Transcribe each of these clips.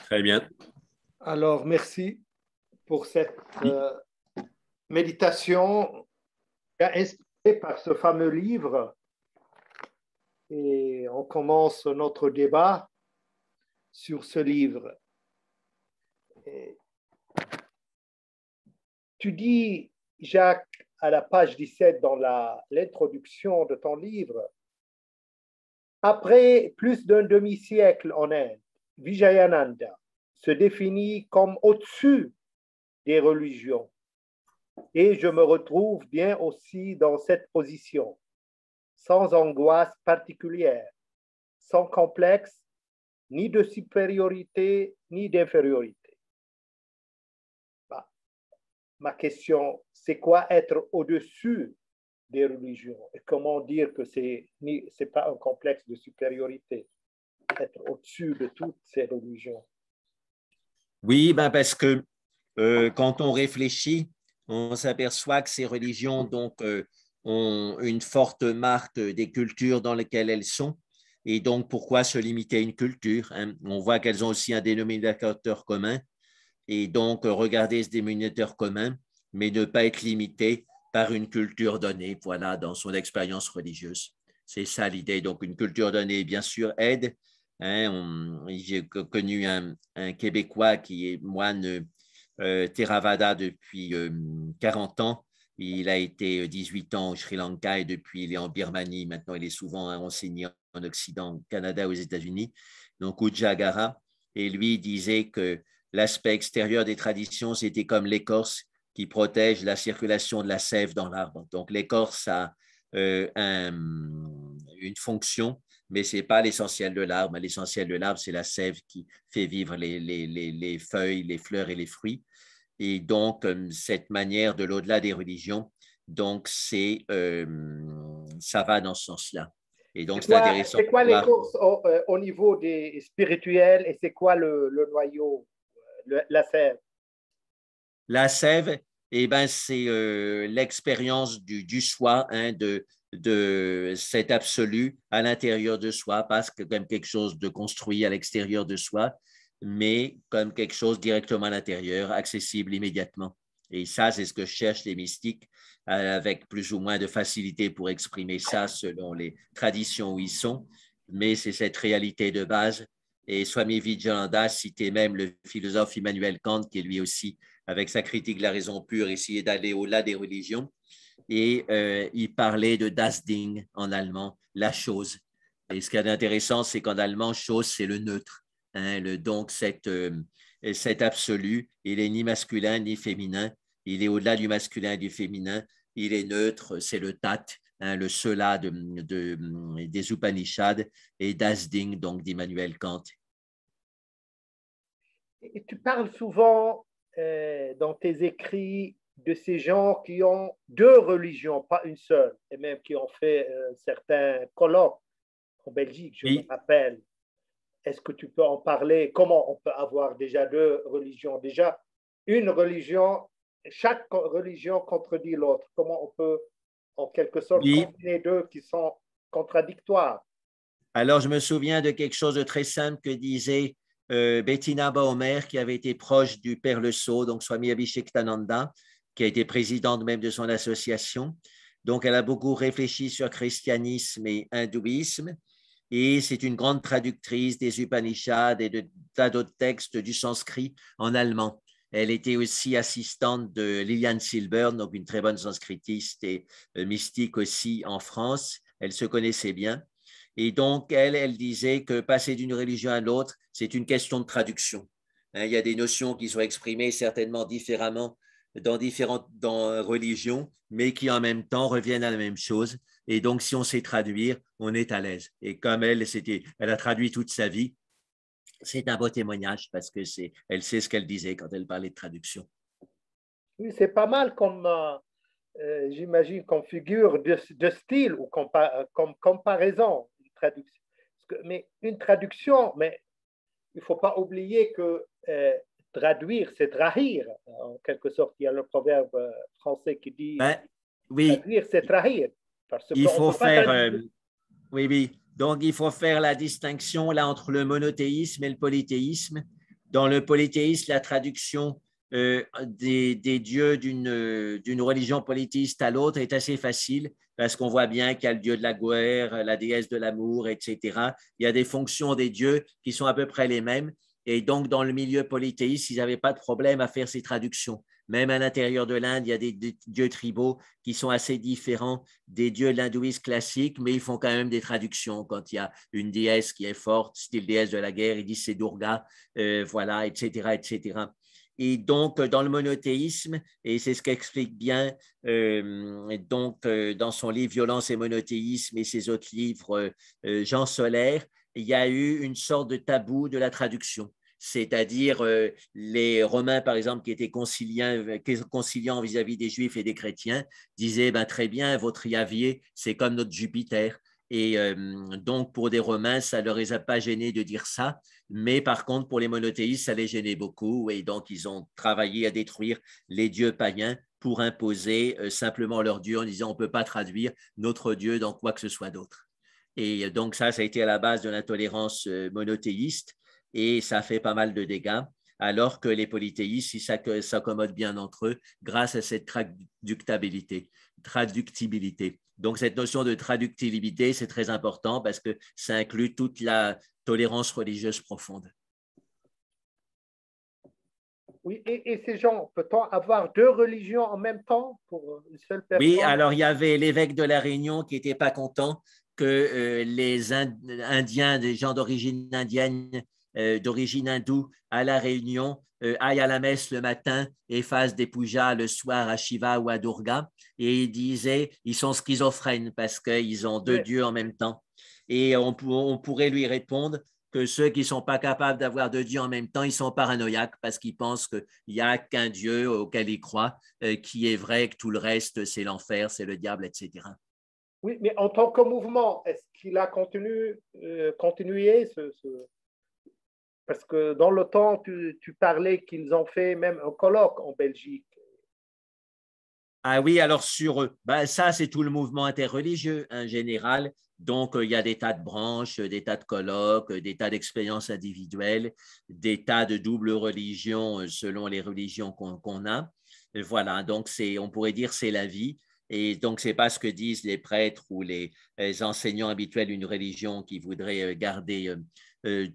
Très bien. Alors, merci pour cette Oui. méditation inspirée par ce fameux livre. Et on commence notre débat sur ce livre. Et tu dis, Jacques, à la page 17 dans l'introduction de ton livre, après plus d'un demi-siècle en Inde, Vijayananda se définit comme au-dessus des religions. Et je me retrouve bien aussi dans cette position, sans angoisse particulière, sans complexe, ni de supériorité, ni d'infériorité. Bah, ma question, c'est quoi être au-dessus des religions? Et comment dire que c'est pas un complexe de supériorité, être au-dessus de toutes ces religions? Oui, ben parce que quand on réfléchit, on s'aperçoit que ces religions ont une forte marque des cultures dans lesquelles elles sont. Et donc, pourquoi se limiter à une culture, hein? On voit qu'elles ont aussi un dénominateur commun. Et donc, regarder ce dénominateur commun, mais ne pas être limité par une culture donnée, voilà, dans son expérience religieuse. C'est ça l'idée. Donc, une culture donnée, bien sûr, aide. Hein, j'ai connu un Québécois qui est moine Theravada depuis 40 ans. Il a été 18 ans au Sri Lanka et depuis il est en Birmanie. Maintenant, il est souvent enseigné en Occident, au Canada, aux États-Unis, donc Ujjagara. Et lui il disait que l'aspect extérieur des traditions, c'était comme l'écorce qui protège la circulation de la sève dans l'arbre. Donc, l'écorce a une fonction, mais ce n'est pas l'essentiel de l'arbre. L'essentiel de l'arbre, c'est la sève qui fait vivre les feuilles, les fleurs et les fruits. Et donc, cette manière de l'au-delà des religions, donc ça va dans ce sens-là. Et donc, c'est intéressant C'est quoi de les voir. courses au niveau des spirituels et c'est quoi le noyau, la sève? La sève, eh ben, c'est l'expérience du soi, hein, de cet absolu à l'intérieur de soi, pas comme quelque chose de construit à l'extérieur de soi, mais comme quelque chose directement à l'intérieur, accessible immédiatement. Et ça, c'est ce que cherchent les mystiques, avec plus ou moins de facilité pour exprimer ça selon les traditions où ils sont, mais c'est cette réalité de base. Et Swami Vivekananda citait même le philosophe Immanuel Kant, qui est lui aussi avec sa critique de la raison pure, essayer d'aller au-delà des religions. Et il parlait de Das Ding en allemand, la chose. Et ce qui est intéressant, c'est qu'en allemand, chose, c'est le neutre. Hein, donc, cet absolu, il n'est ni masculin ni féminin. Il est au-delà du masculin et du féminin. Il est neutre, c'est le tat, hein, le cela des Upanishads et Das Ding, donc d'Immanuel Kant. Et tu parles souvent dans tes écrits de ces gens qui ont deux religions, pas une seule, et même qui ont fait certains colloques en Belgique, je me Oui, rappelle. Est-ce que tu peux en parler? Comment on peut avoir déjà deux religions? Déjà, une religion, chaque religion contredit l'autre. Comment on peut, en quelque sorte, oui. combiner deux qui sont contradictoires? Alors, je me souviens de quelque chose de très simple que disait Bettina Baumer, qui avait été proche du Père Le Sceau, donc Swami Abhishektananda, qui a été présidente même de son association. Donc, elle a beaucoup réfléchi sur christianisme et hindouisme. Et c'est une grande traductrice des Upanishads et de tas d'autres textes du sanskrit en allemand. Elle était aussi assistante de Liliane Silber, donc une très bonne sanskritiste et mystique aussi en France. Elle se connaissait bien. Et donc, elle disait que passer d'une religion à l'autre, c'est une question de traduction. Hein, il y a des notions qui sont exprimées certainement différemment dans différentes religions, mais qui en même temps reviennent à la même chose. Et donc, si on sait traduire, on est à l'aise. Et comme elle a traduit toute sa vie, c'est un beau témoignage parce que elle sait ce qu'elle disait quand elle parlait de traduction. Oui, c'est pas mal comme, j'imagine, comme figure de style ou comme comparaison, une traduction. Mais une traduction, mais il ne faut pas oublier que traduire, c'est trahir. En quelque sorte, il y a le proverbe français qui dit Ben, oui, traduire, c'est trahir. Parce il qu'on ne faut peut pas faire, traduire. oui, oui. Donc, il faut faire la distinction là entre le monothéisme et le polythéisme. dans le polythéisme, la traduction des dieux d'une religion polythéiste à l'autre est assez facile parce qu'on voit bien qu'il y a le dieu de la guerre, la déesse de l'amour, etc. Il y a des fonctions des dieux qui sont à peu près les mêmes. Et donc, dans le milieu polythéiste, ils n'avaient pas de problème à faire ces traductions. Même à l'intérieur de l'Inde, il y a des dieux tribaux qui sont assez différents des dieux de l'hindouisme classique, mais ils font quand même des traductions. Quand il y a une déesse qui est forte, style déesse de la guerre, ils disent c'est Durga, voilà, etc., etc. Et donc, dans le monothéisme, et c'est ce qu'explique bien dans son livre Violence et monothéisme et ses autres livres, Jean Solaire, il y a eu une sorte de tabou de la traduction. C'est-à-dire les Romains, par exemple, qui étaient conciliants vis-à-vis des Juifs et des chrétiens, disaient ben, très bien, votre Yahvé, c'est comme notre Jupiter. Et donc, pour des Romains, ça ne leur a pas gêné de dire ça. Mais par contre, pour les monothéistes, ça les gênait beaucoup. Et donc, ils ont travaillé à détruire les dieux païens pour imposer simplement leur Dieu en disant on ne peut pas traduire notre Dieu dans quoi que ce soit d'autre. Et donc, ça a été à la base de l'intolérance monothéiste et ça fait pas mal de dégâts, alors que les polythéistes, ils s'accommodent bien entre eux grâce à cette traductibilité. Donc, cette notion de traductibilité, c'est très important parce que ça inclut toute la tolérance religieuse profonde. Oui, et ces gens, peut-on avoir deux religions en même temps pour une seule personne? Oui, alors il y avait l'évêque de la Réunion qui n'était pas content que les Indiens, des gens d'origine indienne, d'origine hindoue à la Réunion, aillent à la messe le matin et fassent des pujas le soir à Shiva ou à Durga. Et il disait, ils sont schizophrènes parce qu'ils ont deux Oui, dieux en même temps. Et on pourrait lui répondre que ceux qui ne sont pas capables d'avoir deux dieux en même temps, ils sont paranoïaques parce qu'ils pensent qu'il n'y a qu'un Dieu auquel ils croient, qui est vrai, que tout le reste, c'est l'enfer, c'est le diable, etc. oui, mais en tant que mouvement, est-ce qu'il a continué parce que dans le temps, tu parlais qu'ils ont fait même un colloque en Belgique. Ah oui, alors sur ben, ça, c'est tout le mouvement interreligieux en général. Donc, il y a des tas de branches, des tas de colloques, des tas d'expériences individuelles, des tas de double religion selon les religions qu'on a. Et voilà, donc on pourrait dire c'est la vie. Et donc, ce n'est pas ce que disent les prêtres ou les enseignants habituels d'une religion qui voudraient garder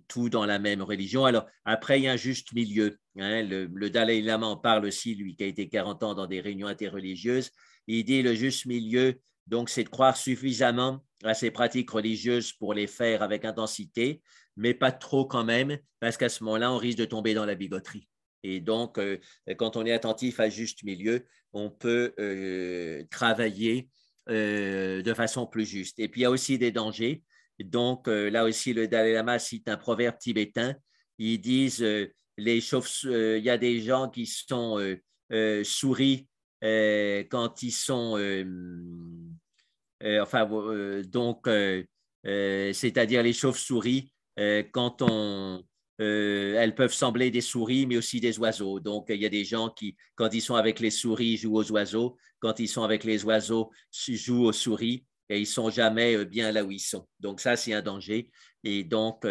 tout dans la même religion. Alors, après, il y a un juste milieu. Hein, le Dalai Lama en parle aussi, lui qui a été 40 ans dans des réunions interreligieuses. Il dit le juste milieu, donc, c'est de croire suffisamment à ces pratiques religieuses pour les faire avec intensité, mais pas trop quand même, parce qu'à ce moment-là, on risque de tomber dans la bigoterie. Et donc, quand on est attentif à juste milieu, on peut travailler de façon plus juste. Et puis, il y a aussi des dangers. Donc, là aussi, le Dalai Lama cite un proverbe tibétain. Ils disent il y a des gens qui sont souris quand ils sont, c'est-à-dire les chauves-souris, elles peuvent sembler des souris, mais aussi des oiseaux. Donc, il y a des gens qui, quand ils sont avec les souris, jouent aux oiseaux. Quand ils sont avec les oiseaux, jouent aux souris. Et ils ne sont jamais bien là où ils sont. Donc, ça, c'est un danger. Et donc,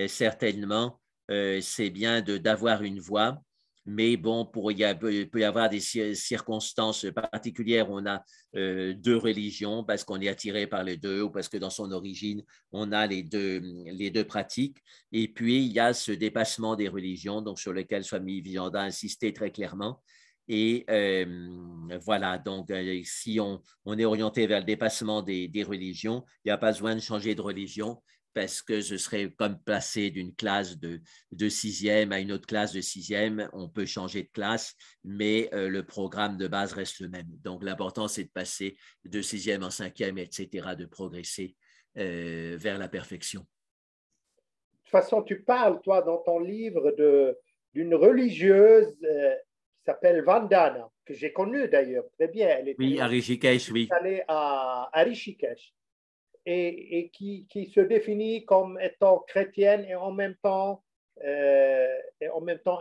certainement, c'est bien d'avoir une voix. Mais bon, il peut y avoir des circonstances particulières où on a deux religions parce qu'on est attiré par les deux ou parce que dans son origine, on a les deux pratiques. Et puis, il y a ce dépassement des religions, donc sur lequel Swami Vivekananda a insisté très clairement. Et voilà, donc si on est orienté vers le dépassement des religions, il n'y a pas besoin de changer de religion parce que ce serait comme passer d'une classe de sixième à une autre classe de sixième. On peut changer de classe, mais le programme de base reste le même. Donc, l'important, c'est de passer de sixième en cinquième, etc., de progresser vers la perfection. De toute façon, tu parles, toi, dans ton livre, d'une religieuse qui s'appelle Vandana, que j'ai connue d'ailleurs très bien. Elle Oui, était à Rishikesh, oui. installée à Rishikesh et qui se définit comme étant chrétienne et en même temps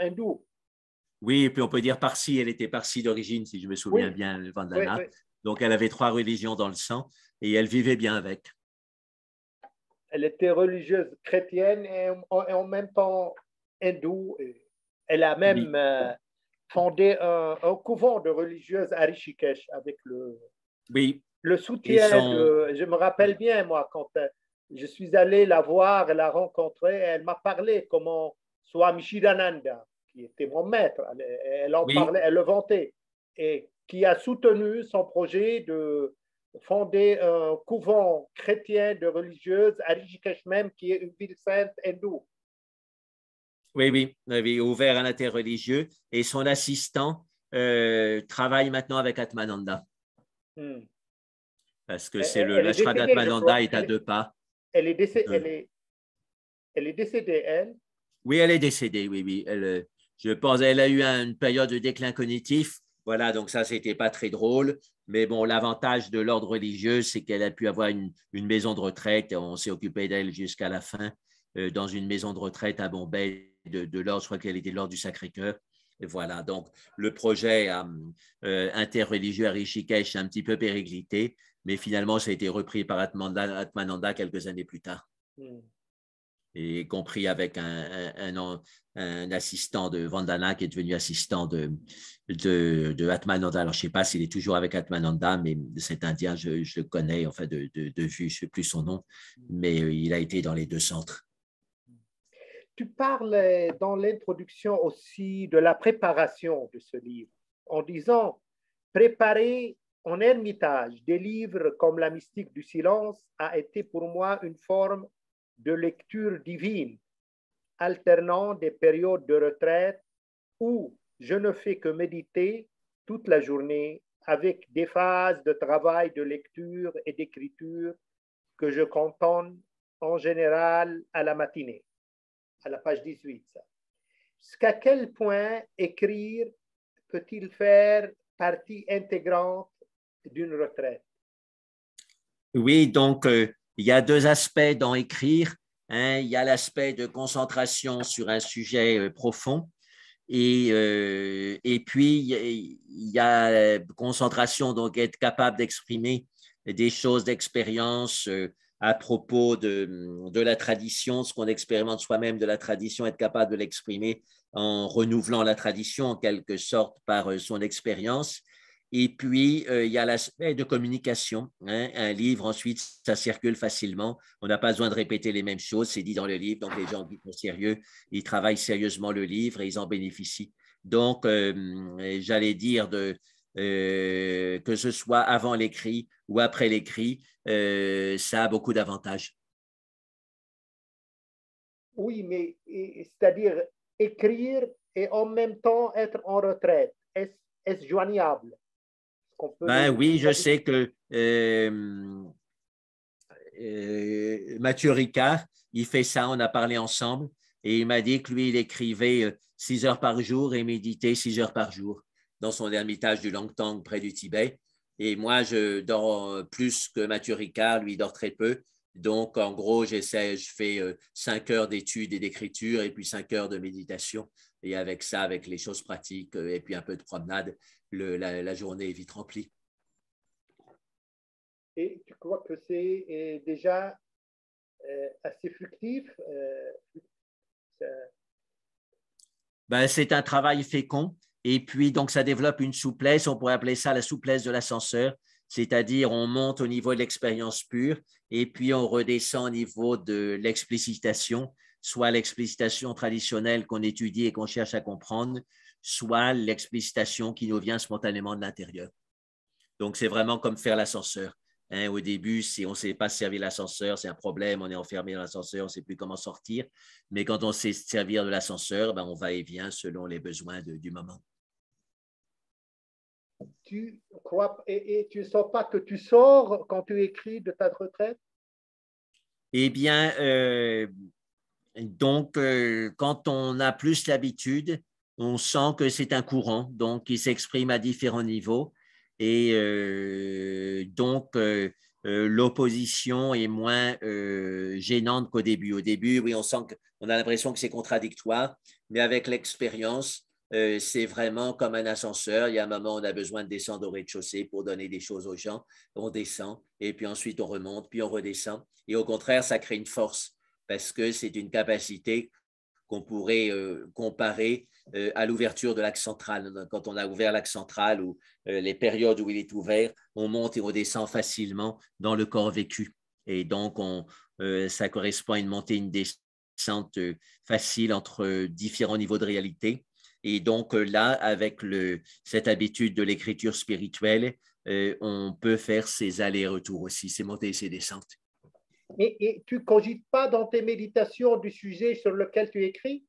hindoue. Oui, et puis on peut dire Parsi, elle était Parsi d'origine, si je me souviens Oui, bien, oui, Vandana. oui. Donc, elle avait trois religions dans le sang et elle vivait bien avec. Elle était religieuse chrétienne et en même temps hindou. Elle a Oui, même fondé un couvent de religieuses à Rishikesh avec oui. le Et soutien son, de... Je me rappelle bien, moi, quand je suis allé la voir, la rencontrer, elle m'a parlé comment Swami Shidananda, qui était mon maître, elle en oui, parlait, elle le vantait, et qui a soutenu son projet de fonder un couvent chrétien de religieuses à Rishikesh même, qui est une ville sainte hindoue. oui, oui, oui, ouvert à l'interreligieux. Et son assistant travaille maintenant avec Atmananda, Hmm. parce que c'est Elle est l'ashram décédée, je crois. d'Atmananda est à deux pas. Elle est décédée, de- elle est décédée, elle. Oui, elle est décédée, oui, oui. Je pense elle a eu une période de déclin cognitif. Voilà, donc ça, c'était pas très drôle. Mais bon, l'avantage de l'ordre religieux, c'est qu'elle a pu avoir une maison de retraite. On s'est occupé d'elle jusqu'à la fin dans une maison de retraite à Bombay de l'ordre. Je crois qu'elle était de l'ordre du Sacré-Cœur. Et voilà, donc le projet interreligieux à Rishikesh a un petit peu périclité, mais finalement, ça a été repris par Atmananda quelques années plus tard Hmm. et compris avec un assistant de Vandana qui est devenu assistant de Atmananda. Alors, je ne sais pas s'il est toujours avec Atmananda, mais cet Indien, je le connais, enfin, de vue, je ne sais plus son nom, mais il a été dans les deux centres. Tu parles dans l'introduction aussi de la préparation de ce livre, en disant préparer en ermitage des livres comme La mystique du silence a été pour moi une forme de lecture divine, alternant des périodes de retraite où je ne fais que méditer toute la journée avec des phases de travail de lecture et d'écriture que je cantonne en général à la matinée, à la page 18. Ça. Jusqu'à quel point écrire peut-il faire partie intégrante d'une retraite? Oui, donc, il y a deux aspects dans écrire. Hein. Il y a l'aspect de concentration sur un sujet profond. Et puis, il y a concentration, donc être capable d'exprimer des choses d'expérience à propos de la tradition, ce qu'on expérimente soi-même de la tradition, être capable de l'exprimer en renouvelant la tradition en quelque sorte par son expérience. Et puis, il y a l'aspect de communication. Hein. Un livre, ensuite, ça circule facilement. On n'a pas besoin de répéter les mêmes choses. C'est dit dans le livre. Donc, les gens qui sont sérieux, ils travaillent sérieusement le livre et ils en bénéficient. Donc, j'allais dire que ce soit avant l'écrit ou après l'écrit, ça a beaucoup d'avantages. Oui, mais c'est-à-dire écrire et en même temps être en retraite. Est-ce joignable? Qu'on peut Ben oui, je réaliser? sais que Mathieu Ricard, il fait ça, on a parlé ensemble, et il m'a dit que lui, il écrivait 6 heures par jour et méditait 6 heures par jour dans son ermitage du Langtang près du Tibet. Et moi, je dors plus que Mathieu Ricard, lui, il dort très peu. Donc, en gros, je fais 5 heures d'études et d'écriture et puis 5 heures de méditation. Et avec ça, avec les choses pratiques et puis un peu de promenade, la journée est vite remplie. Et tu crois que c'est déjà assez fructif? Ça- Ben, c'est un travail fécond. Et puis, donc, ça développe une souplesse. On pourrait appeler ça la souplesse de l'ascenseur. C'est-à-dire, on monte au niveau de l'expérience pure et puis on redescend au niveau de l'explicitation, soit l'explicitation traditionnelle qu'on étudie et qu'on cherche à comprendre, soit l'explicitation qui nous vient spontanément de l'intérieur. Donc, c'est vraiment comme faire l'ascenseur. Hein, au début, si on ne sait pas servir l'ascenseur, c'est un problème, on est enfermé dans l'ascenseur, on ne sait plus comment sortir. Mais quand on sait servir de l'ascenseur, ben, on va et vient selon les besoins du moment. Tu crois et tu ne sens pas que tu sors quand tu écris de ta retraite? Eh bien, donc, quand on a plus l'habitude, on sent que c'est un courant, donc il s'exprime à différents niveaux. Et l'opposition est moins gênante qu'au début. Au début, oui, on a l'impression que c'est contradictoire, mais avec l'expérience, c'est vraiment comme un ascenseur. Il y a un moment, on a besoin de descendre au rez-de-chaussée pour donner des choses aux gens. On descend, et puis ensuite on remonte, puis on redescend. Et au contraire, ça crée une force parce que c'est une capacité qu'on pourrait comparer à l'ouverture de l'axe central. Quand on a ouvert l'axe central ou les périodes où il est ouvert, on monte et on descend facilement dans le corps vécu. Et donc, ça correspond à une montée et une descente facile entre différents niveaux de réalité. Et donc là, avec cette habitude de l'écriture spirituelle, on peut faire ces allers-retours aussi, ces montées et ces descentes. Et tu ne cogites pas dans tes méditations du sujet sur lequel tu écris?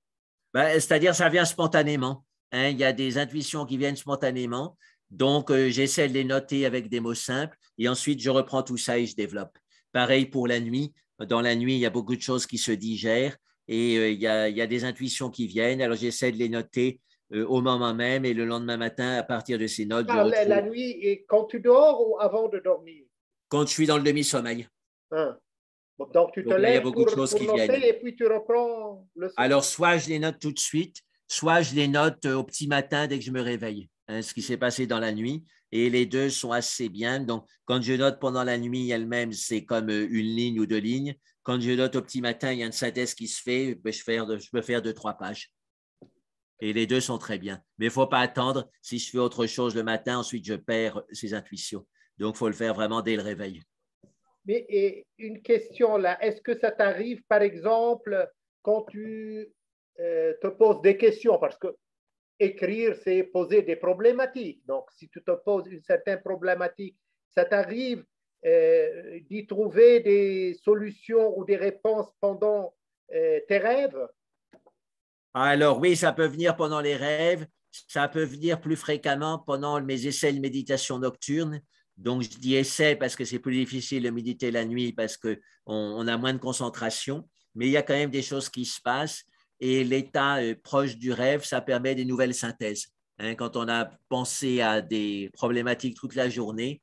Ben, c'est-à-dire, ça vient spontanément. Hein? Il y a des intuitions qui viennent spontanément. Donc, j'essaie de les noter avec des mots simples et ensuite, je reprends tout ça et je développe. Pareil pour la nuit. Dans la nuit, il y a beaucoup de choses qui se digèrent et il y a des intuitions qui viennent. Alors, j'essaie de les noter au moment même et le lendemain matin, à partir de ces notes, je La retrouve nuit, et quand tu dors ou avant de dormir? quand je suis dans le demi-sommeil. Hein? Donc, tu te Donc là, il y a lèves beaucoup de choses pour qui viennent. noter et puis tu reprends le soir. Alors, soit je les note tout de suite, soit je les note au petit matin dès que je me réveille, hein, ce qui s'est passé dans la nuit. Et les deux sont assez bien. Donc, quand je note pendant la nuit elle-même, c'est comme une ligne ou deux lignes. Quand je note au petit matin, il y a une synthèse qui se fait. Je peux faire 2, 3 pages. Et les deux sont très bien. Mais il ne faut pas attendre. Si je fais autre chose le matin, ensuite, je perds ces intuitions. Donc, il faut le faire vraiment dès le réveil. Mais et une question là, est-ce que ça t'arrive, par exemple, quand tu te poses des questions, parce que écrire, c'est poser des problématiques. Donc, si tu te poses une certaine problématique, ça t'arrive d'y trouver des solutions ou des réponses pendant tes rêves? Alors oui, ça peut venir pendant les rêves, ça peut venir plus fréquemment pendant mes essais de méditation nocturne. Donc, je dis essai parce que c'est plus difficile de méditer la nuit parce qu'on a moins de concentration, mais il y a quand même des choses qui se passent et l'état proche du rêve, ça permet des nouvelles synthèses. Hein, quand on a pensé à des problématiques toute la journée,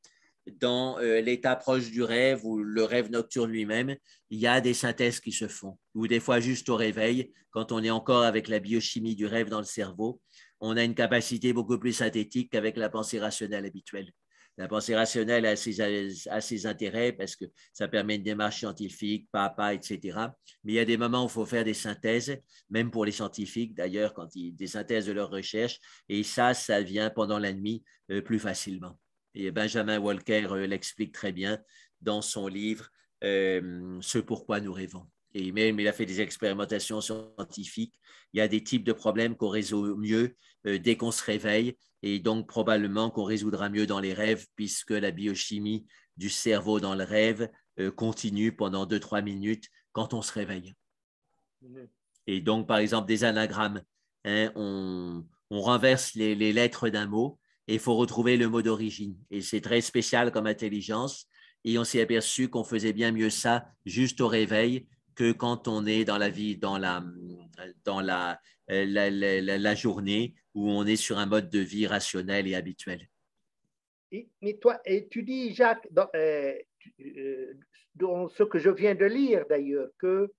dans l'état proche du rêve ou le rêve nocturne lui-même, il y a des synthèses qui se font. Ou des fois, juste au réveil, quand on est encore avec la biochimie du rêve dans le cerveau, on a une capacité beaucoup plus synthétique qu'avec la pensée rationnelle habituelle. La pensée rationnelle a ses intérêts parce que ça permet une démarche scientifique, pas à pas, etc. Mais il y a des moments où il faut faire des synthèses, même pour les scientifiques d'ailleurs, quand ils des synthèses de leurs recherches, et ça vient pendant la nuit plus facilement. Et Benjamin Walker l'explique très bien dans son livre Ce pourquoi nous rêvons. Et même, il a fait des expérimentations scientifiques. Il y a des types de problèmes qu'on résout mieux dès qu'on se réveille et donc probablement qu'on résoudra mieux dans les rêves puisque la biochimie du cerveau dans le rêve continue pendant 2, 3 minutes quand on se réveille. Et donc, par exemple, des anagrammes, hein, on renverse les lettres d'un mot et il faut retrouver le mot d'origine. Et c'est très spécial comme intelligence. Et on s'est aperçu qu'on faisait bien mieux ça juste au réveil que quand on est dans la vie, dans la journée où on est sur un mode de vie rationnel et habituel. Mais toi, et tu dis, Jacques, dans ce que je viens de lire d'ailleurs, que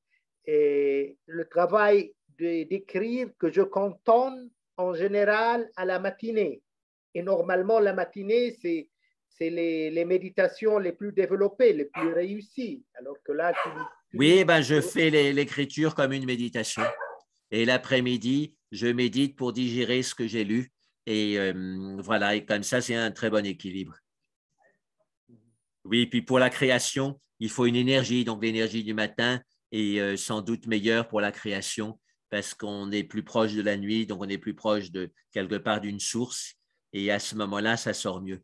le travail d'écrire, que je cantonne en général à la matinée. Et normalement, la matinée, c'est les méditations les plus développées, les plus réussies. Alors que là, oui, ben, je fais l'écriture comme une méditation. Et l'après-midi, je médite pour digérer ce que j'ai lu. Et voilà, et comme ça, c'est un très bon équilibre. Oui, puis pour la création, il faut une énergie. Donc, l'énergie du matin est sans doute meilleure pour la création parce qu'on est plus proche de la nuit, donc on est plus proche de quelque part d'une source. Et à ce moment-là, ça sort mieux.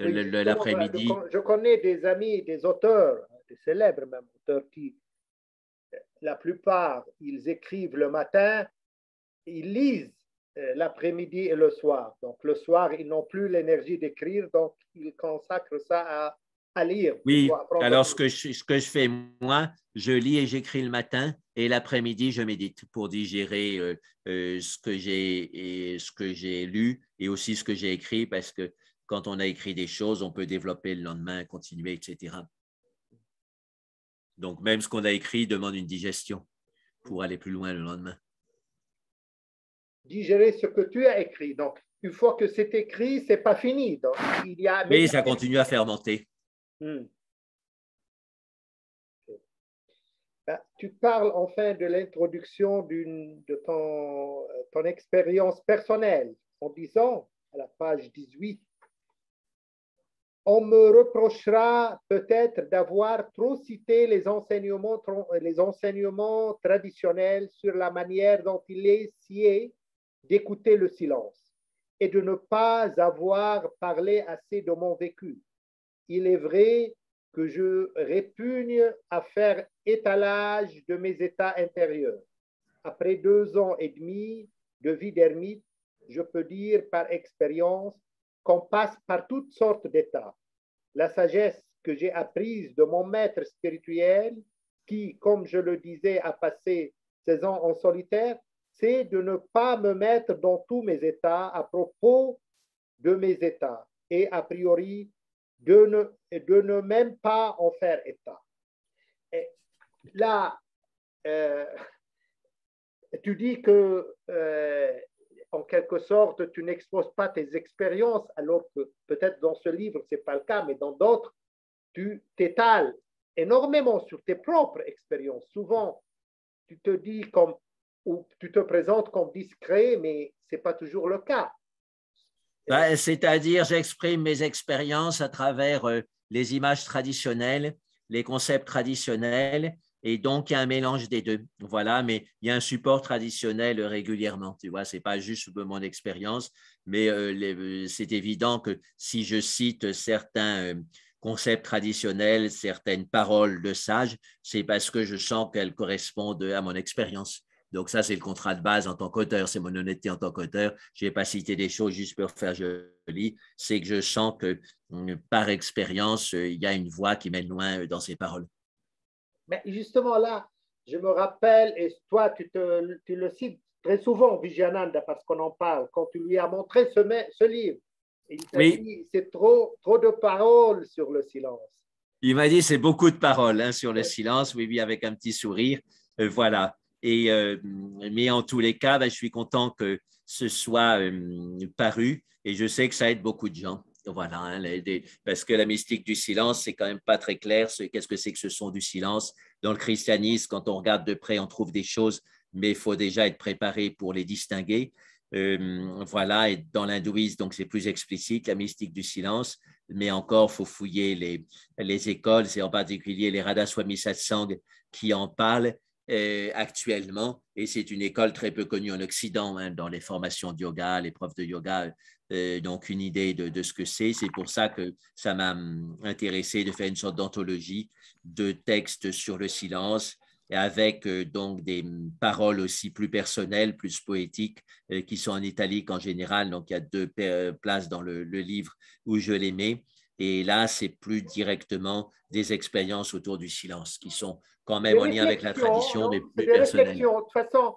oui, L'après-midi. je connais des amis, des auteurs, des célèbres même auteurs qui, la plupart, ils écrivent le matin, ils lisent l'après-midi et le soir. Donc, le soir, ils n'ont plus l'énergie d'écrire, donc ils consacrent ça à lire. Oui, alors ce que je fais, moi, je lis et j'écris le matin et l'après-midi, je médite pour digérer ce que j'ai lu et aussi ce que j'ai écrit parce que quand on a écrit des choses, on peut développer le lendemain, continuer, etc. Donc, même ce qu'on a écrit demande une digestion pour aller plus loin le lendemain. Digérer ce que tu as écrit. Donc, une fois que c'est écrit, ce n'est pas fini. Donc, il y a... Oui, ça continue à fermenter. Tu parles enfin de l'introduction de ton expérience personnelle en disant, à la page 18, on me reprochera peut-être d'avoir trop cité les enseignements traditionnels sur la manière dont il est scié d'écouter le silence et de ne pas avoir parlé assez de mon vécu. Il est vrai que je répugne à faire étalage de mes états intérieurs. Après 2 ans et demi de vie d'ermite, je peux dire par expérience qu'on passe par toutes sortes d'états. La sagesse que j'ai apprise de mon maître spirituel, qui, comme je le disais, a passé 16 ans en solitaire, c'est de ne pas me mettre dans tous mes états à propos de mes états et a priori de ne même pas en faire état. Et là, tu dis que en quelque sorte, tu n'exposes pas tes expériences, alors que peut-être dans ce livre, ce n'est pas le cas, mais dans d'autres, tu t'étales énormément sur tes propres expériences. Souvent, tu te dis comme, ou tu te présentes comme discret, mais ce n'est pas toujours le cas. C'est-à-dire, j'exprime mes expériences à travers les images traditionnelles, les concepts traditionnels, et donc il y a un mélange des deux. Voilà, mais il y a un support traditionnel régulièrement. Tu vois, c'est pas juste de mon expérience, mais c'est évident que si je cite certains concepts traditionnels, certaines paroles de sages, c'est parce que je sens qu'elles correspondent à mon expérience. Donc, ça, c'est le contrat de base en tant qu'auteur, c'est mon honnêteté en tant qu'auteur. Je n'ai pas cité des choses juste pour faire joli, c'est que je sens que par expérience, il y a une voix qui mène loin dans ces paroles. Mais justement là, je me rappelle, et toi, tu le cites très souvent, Vijayananda, parce qu'on en parle, quand tu lui as montré ce livre, il t'a Oui, dit, c'est trop de paroles sur le silence. il m'a dit c'est beaucoup de paroles hein, sur le silence, oui, oui, avec un petit sourire. Voilà. Mais en tous les cas, ben, je suis content que ce soit paru et je sais que ça aide beaucoup de gens. Voilà, hein, parce que la mystique du silence, c'est quand même pas très clair. Qu'est-ce que c'est que ce son du silence? Dans le christianisme, quand on regarde de près, on trouve des choses, mais il faut déjà être préparé pour les distinguer. Voilà, et dans l'hindouisme, donc c'est plus explicite, la mystique du silence, mais encore, il faut fouiller les écoles, c'est en particulier les Radhaswami Satsang qui en parlent actuellement, et c'est une école très peu connue en Occident, hein, dans les formations de yoga, les profs de yoga, donc une idée de ce que c'est. C'est pour ça que ça m'a intéressé de faire une sorte d'anthologie de textes sur le silence, et avec donc des paroles aussi plus personnelles, plus poétiques, qui sont en italique en général. Donc, il y a 2 places dans le livre où je les mets. Et là, c'est plus directement des expériences autour du silence qui sont quand même Des en lien avec la réflexions, tradition, mais non? C'est plus des personnelles. réflexions. De toute façon,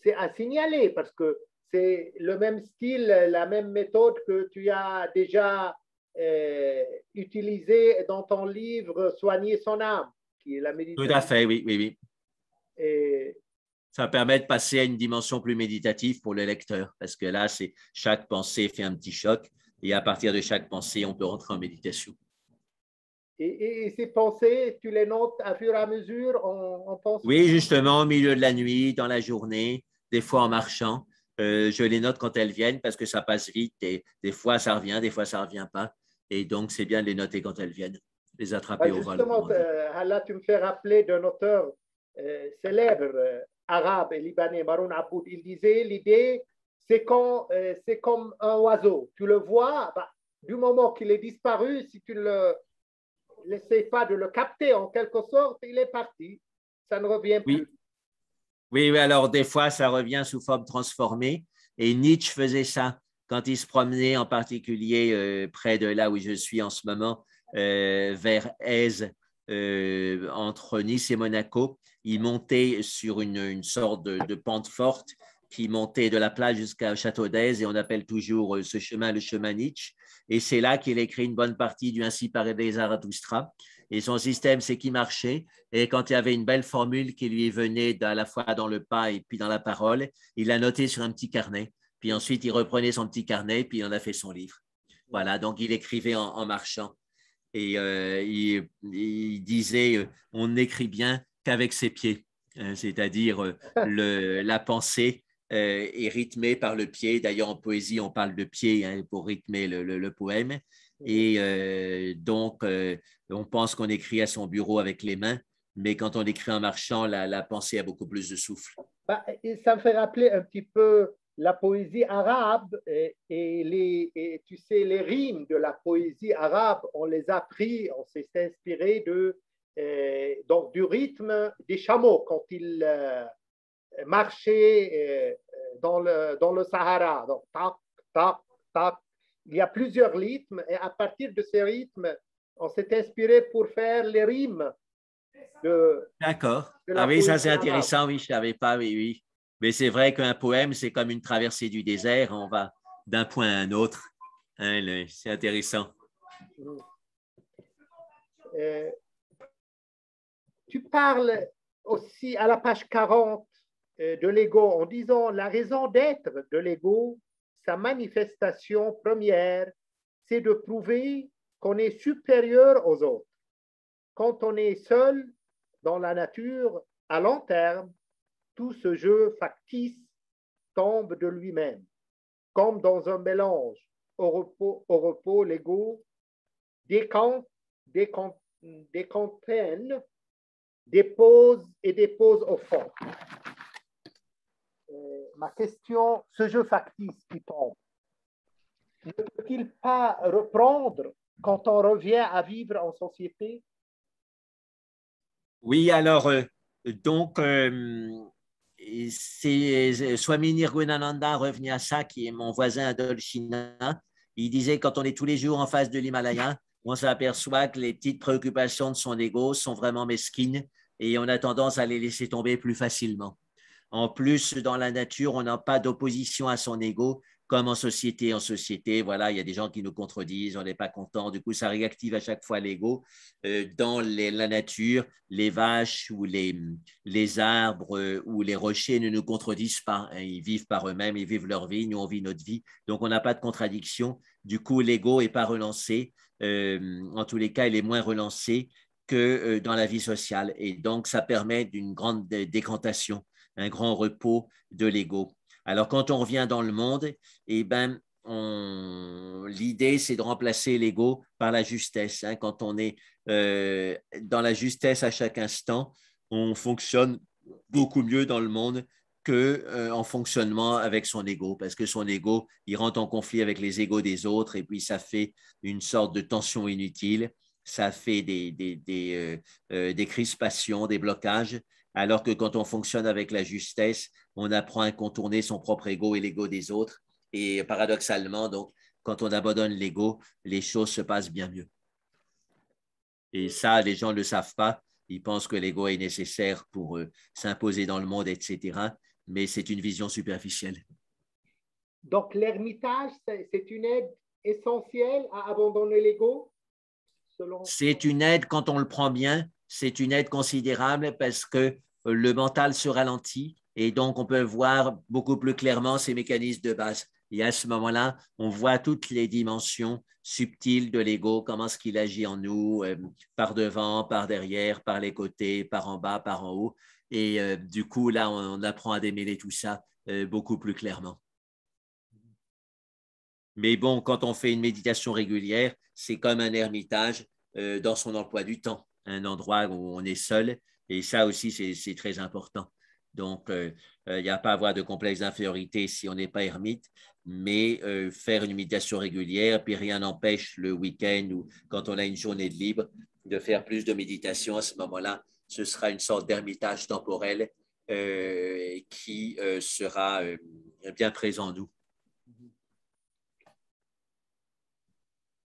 c'est à signaler parce que c'est le même style, la même méthode que tu as déjà utilisé dans ton livre Soigner son âme, qui est la Tout à méditation. fait, oui, oui, oui. Et, Ça permet de passer à une dimension plus méditative pour le lecteur, parce que là, c'est chaque pensée fait un petit choc, et à partir de chaque pensée, on peut rentrer en méditation. et ces pensées, tu les notes à fur et à mesure en pensant. Oui, justement, au milieu de la nuit, dans la journée, des fois en marchant, je les note quand elles viennent parce que ça passe vite et des fois ça revient, des fois ça ne revient pas. Et donc, c'est bien de les noter quand elles viennent, les attraper au vol, comme Justement, on dit. là, tu me fais rappeler d'un auteur célèbre, arabe et libanais, Maroun Aboud. Il disait, l'idée, c'est comme un oiseau. Tu le vois, bah, du moment qu'il est disparu, si tu ne l'essayes pas de le capter en quelque sorte, il est parti. Ça ne revient plus. Oui, oui, oui, alors des fois, ça revient sous forme transformée. Et Nietzsche faisait ça quand il se promenait, en particulier près de là où je suis en ce moment, vers Aise, entre Nice et Monaco. Il montait sur une sorte de pente forte qui montait de la plage jusqu'au château d'Aise et on appelle toujours ce chemin le chemin Nietzsche. Et c'est là qu'il écrit une bonne partie du Ainsi parlait Zarathustra. Et son système, c'est qu'il marchait. Et quand il y avait une belle formule qui lui venait à la fois dans le pas et puis dans la parole, il l'a noté sur un petit carnet. Puis ensuite, il reprenait son petit carnet, puis il en a fait son livre. Voilà, donc il écrivait en marchant. Et il disait, on n'écrit bien qu'avec ses pieds, hein, c'est-à-dire la pensée est rythmée par le pied. D'ailleurs, en poésie, on parle de pied, hein, pour rythmer le poème. Et donc, on pense qu'on écrit à son bureau avec les mains, mais quand on écrit en marchant, la pensée a beaucoup plus de souffle. Bah, et ça me fait rappeler un petit peu la poésie arabe et tu sais, les rimes de la poésie arabe, on les a pris, on s'est inspiré donc du rythme des chameaux quand ils marchaient dans le Sahara. Donc, tac, tac, tac. Il y a plusieurs rythmes et à partir de ces rythmes, on s'est inspiré pour faire les rimes de, D'accord. de Ah la oui, ça c'est poésie arabe. intéressant, oui, je ne savais pas, oui, oui. Mais c'est vrai qu'un poème, c'est comme une traversée du désert, on va d'un point à un autre. Hein, c'est intéressant. Euh, Tu parles aussi à la page 40 de l'ego en disant la raison d'être de l'ego, sa manifestation première, c'est de prouver qu'on est supérieur aux autres. Quand on est seul dans la nature, à long terme, tout ce jeu factice tombe de lui-même, comme dans un mélange. Au repos l'ego décante, décante, décontraîne, dépose et dépose au fond. Ma question, ce jeu factice qui tombe, ne peut-il pas reprendre quand on revient à vivre en société? Oui, alors, donc, c'est Swami Nirgunananda revenait à ça, qui est mon voisin à Dolchina. Il disait, quand on est tous les jours en face de l'Himalaya, on s'aperçoit que les petites préoccupations de son ego sont vraiment mesquines et on a tendance à les laisser tomber plus facilement. En plus, dans la nature, on n'a pas d'opposition à son ego, comme en société. En société, voilà, il y a des gens qui nous contredisent, on n'est pas content. Du coup, ça réactive à chaque fois l'ego. Dans la nature, les vaches ou les arbres ou les rochers ne nous contredisent pas, hein. Ils vivent par eux-mêmes, ils vivent leur vie, nous, on vit notre vie. Donc, on n'a pas de contradiction. Du coup, l'ego n'est pas relancé. En tous les cas, il est moins relancé que dans la vie sociale. Et donc, ça permet d'une grande décantation, un grand repos de l'ego. Alors, quand on revient dans le monde, eh ben, l'idée, c'est de remplacer l'ego par la justesse, hein. Quand on est dans la justesse à chaque instant, on fonctionne beaucoup mieux dans le monde que en fonctionnement avec son ego, parce que son ego, il rentre en conflit avec les égos des autres, et puis ça fait une sorte de tension inutile, ça fait des crispations, des blocages, alors que quand on fonctionne avec la justesse, on apprend à contourner son propre ego et l'ego des autres. Et paradoxalement, donc, quand on abandonne l'ego, les choses se passent bien mieux. Et ça, les gens ne le savent pas. Ils pensent que l'ego est nécessaire pour s'imposer dans le monde, etc. Mais c'est une vision superficielle. Donc, l'ermitage, c'est une aide essentielle à abandonner l'ego, selon. C'est une aide quand on le prend bien, c'est une aide considérable parce que le mental se ralentit et donc on peut voir beaucoup plus clairement ces mécanismes de base. Et à ce moment-là, on voit toutes les dimensions subtiles de l'ego, comment est-ce qu'il agit en nous, par devant, par derrière, par les côtés, par en bas, par en haut. Et du coup, là, on apprend à démêler tout ça beaucoup plus clairement. Mais bon, quand on fait une méditation régulière, c'est comme un ermitage dans son emploi du temps, un endroit où on est seul. Et ça aussi, c'est très important. Donc, il n'y a pas à avoir de complexe d'infériorité si on n'est pas ermite, mais faire une méditation régulière, puis rien n'empêche le week-end ou quand on a une journée de libre de faire plus de méditation. À ce moment-là, ce sera une sorte d'ermitage temporel qui sera bien présent en nous.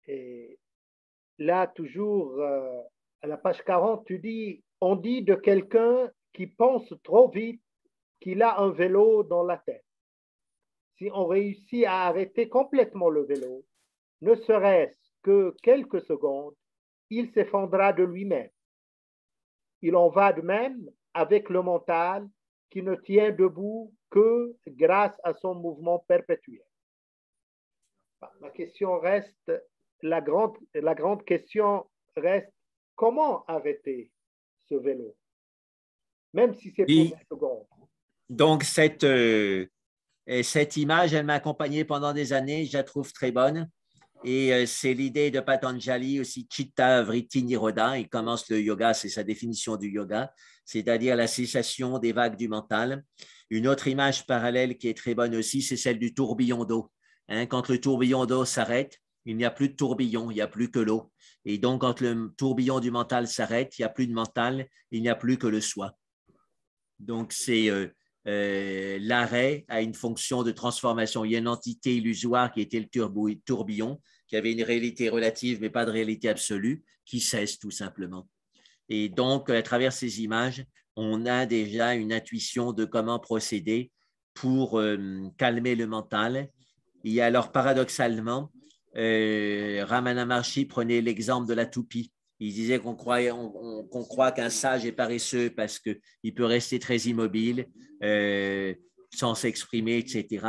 Et là, toujours à la page 40, tu dis, on dit de quelqu'un qui pense trop vite qu'il a un vélo dans la tête. Si on réussit à arrêter complètement le vélo, ne serait-ce que quelques secondes, il s'effondra de lui-même. Il en va de même avec le mental qui ne tient debout que grâce à son mouvement perpétuel. Ma question reste, la grande question reste comment arrêter ce vélo, même si c'est pour Et des secondes. donc, cette image, elle m'a accompagné pendant des années, je la trouve très bonne. Et c'est l'idée de Patanjali aussi, Chitta Vritti Nirodha. Il commence le yoga, c'est sa définition du yoga, c'est-à-dire la cessation des vagues du mental. Une autre image parallèle qui est très bonne aussi, c'est celle du tourbillon d'eau. Hein, quand le tourbillon d'eau s'arrête, il n'y a plus de tourbillon, il n'y a plus que l'eau. Et donc, quand le tourbillon du mental s'arrête, il n'y a plus de mental, il n'y a plus que le soi. Donc, c'est l'arrêt a une fonction de transformation. Il y a une entité illusoire qui était le tourbillon, qui avait une réalité relative, mais pas de réalité absolue, qui cesse tout simplement. Et donc, à travers ces images, on a déjà une intuition de comment procéder pour calmer le mental. Et alors, paradoxalement, Ramana Maharshi prenait l'exemple de la toupie. Il disait qu'on croit qu'un sage est paresseux parce qu'il peut rester très immobile, sans s'exprimer, etc.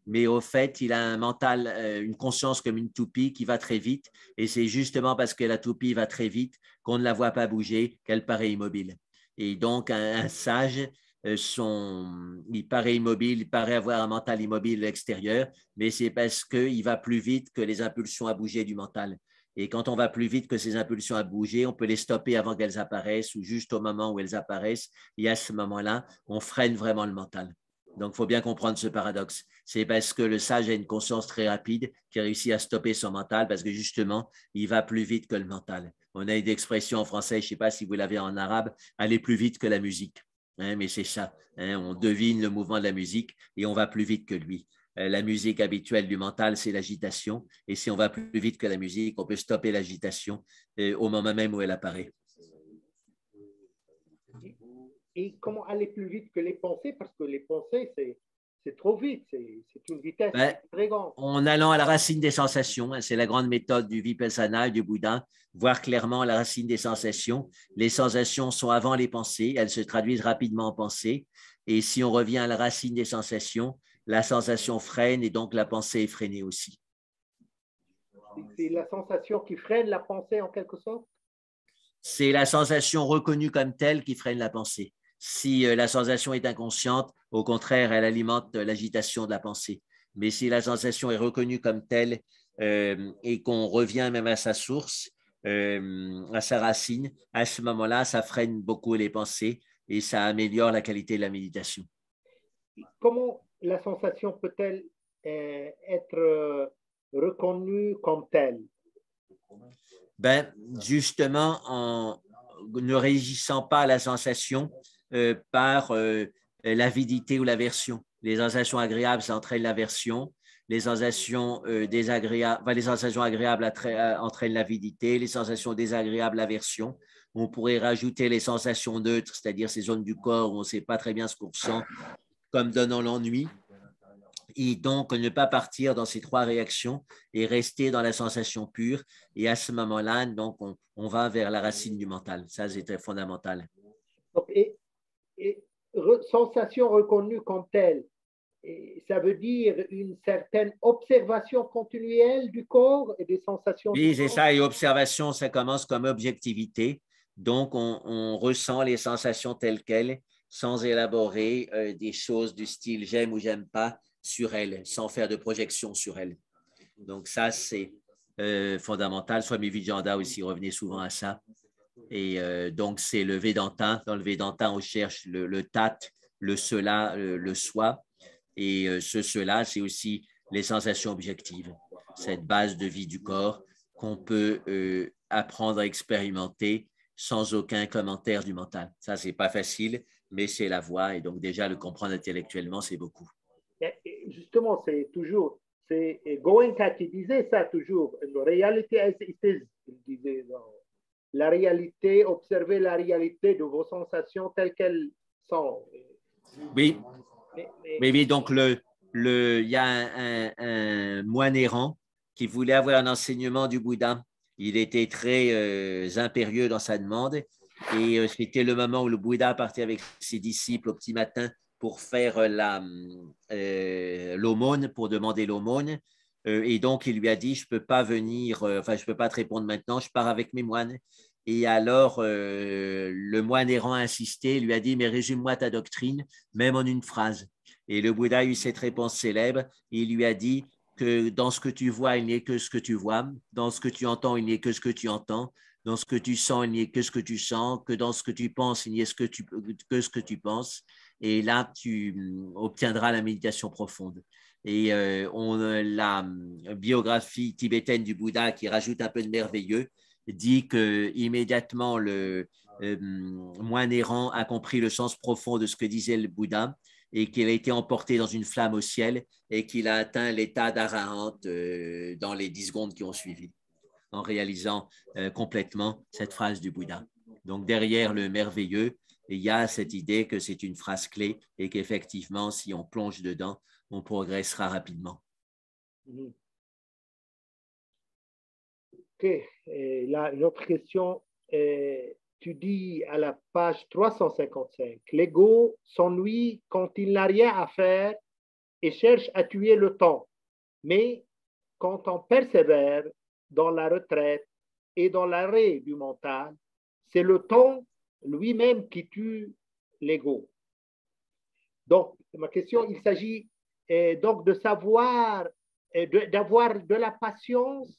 Mais au fait, il a un mental, une conscience comme une toupie qui va très vite. Et c'est justement parce que la toupie va très vite qu'on ne la voit pas bouger, qu'elle paraît immobile. Et donc, un sage, il paraît immobile, il paraît avoir un mental immobile à l'extérieur, mais c'est parce qu'il va plus vite que les impulsions à bouger du mental. Et quand on va plus vite que ces impulsions à bouger, on peut les stopper avant qu'elles apparaissent ou juste au moment où elles apparaissent. Et à ce moment-là, on freine vraiment le mental. Donc, il faut bien comprendre ce paradoxe. C'est parce que le sage a une conscience très rapide qui réussit à stopper son mental parce que justement, il va plus vite que le mental. On a une expression en français, je ne sais pas si vous l'avez en arabe, aller plus vite que la musique. Hein, mais c'est ça. Hein, on devine le mouvement de la musique et on va plus vite que lui. La musique habituelle du mental, c'est l'agitation. Et si on va plus vite que la musique, on peut stopper l'agitation au moment même où elle apparaît. Et comment aller plus vite que les pensées? Parce que les pensées, c'est trop vite, c'est une vitesse très grande. En allant à la racine des sensations, hein, c'est la grande méthode du Vipassana, du Bouddha, voir clairement la racine des sensations. Les sensations sont avant les pensées, elles se traduisent rapidement en pensée. Et si on revient à la racine des sensations, la sensation freine et donc la pensée est freinée aussi. C'est la sensation qui freine la pensée en quelque sorte? C'est la sensation reconnue comme telle qui freine la pensée. Si la sensation est inconsciente, au contraire, elle alimente l'agitation de la pensée. Mais si la sensation est reconnue comme telle et qu'on revient même à sa source, à sa racine, à ce moment-là, ça freine beaucoup les pensées et ça améliore la qualité de la méditation. Comment la sensation peut-elle être reconnue comme telle? Ben, justement, en ne régissant pas à la sensation par l'avidité ou l'aversion. Les sensations agréables, ça entraîne l'aversion. Les sensations désagréables, enfin, les sensations agréables entraînent l'avidité. Les sensations désagréables, l'aversion. On pourrait rajouter les sensations neutres, c'est-à-dire ces zones du corps où on ne sait pas très bien ce qu'on ressent, comme donnant l'ennui. Et donc, ne pas partir dans ces trois réactions et rester dans la sensation pure. Et à ce moment-là, donc, on va vers la racine du mental. Ça, c'est très fondamental. Donc, sensation reconnue comme telle, et ça veut dire une certaine observation continuelle du corps et des sensations Oui, du c'est corps. ça. Et observation, ça commence comme objectivité. Donc, on ressent les sensations telles quelles, sans élaborer des choses du style j'aime ou j'aime pas sur elles, sans faire de projection sur elles. Donc, ça, c'est fondamental. Swami Vijayanda aussi revenait souvent à ça. Et donc, c'est le Vedanta. Dans le Vedanta, on cherche le tat, le cela, le soi. Et cela, c'est aussi les sensations objectives, cette base de vie du corps qu'on peut apprendre à expérimenter sans aucun commentaire du mental. Ça, c'est pas facile, mais c'est la voie. Et donc, déjà, le comprendre intellectuellement, c'est beaucoup. Justement, c'est toujours, c'est Goenka qui disait ça toujours, la réalité as it is, il disait, la réalité, observez la réalité de vos sensations telles qu'elles sont. Oui, oui, donc il y a un moine errant qui voulait avoir un enseignement du Bouddha. Il était très impérieux dans sa demande et c'était le moment où le Bouddha partait avec ses disciples au petit matin pour faire l'aumône, pour demander l'aumône. Et donc, il lui a dit, je ne peux pas venir, enfin, je ne peux pas te répondre maintenant, je pars avec mes moines. Et alors, le moine errant a insisté, lui a dit, mais résume-moi ta doctrine, même en une phrase. Et le Bouddha a eu cette réponse célèbre. Il lui a dit que dans ce que tu vois, il n'y a que ce que tu vois. Dans ce que tu entends, il n'y a que ce que tu entends. Dans ce que tu sens, il n'y a que ce que tu sens. Que dans ce que tu penses, il n'y a que ce que tu penses. Et là, tu obtiendras la méditation profonde. Et la biographie tibétaine du Bouddha, qui rajoute un peu de merveilleux, dit que immédiatement le moine errant a compris le sens profond de ce que disait le Bouddha et qu'il a été emporté dans une flamme au ciel et qu'il a atteint l'état d'arahant dans les 10 secondes qui ont suivi en réalisant complètement cette phrase du Bouddha. Donc derrière le merveilleux, il y a cette idée que c'est une phrase clé et qu'effectivement, si on plonge dedans, on progressera rapidement. OK. Et là, une autre question. Tu dis à la page 355, l'ego s'ennuie quand il n'a rien à faire et cherche à tuer le temps. Mais quand on persévère dans la retraite et dans l'arrêt du mental, c'est le temps lui-même qui tue l'ego. Donc, ma question, il s'agit donc de savoir, d'avoir de la patience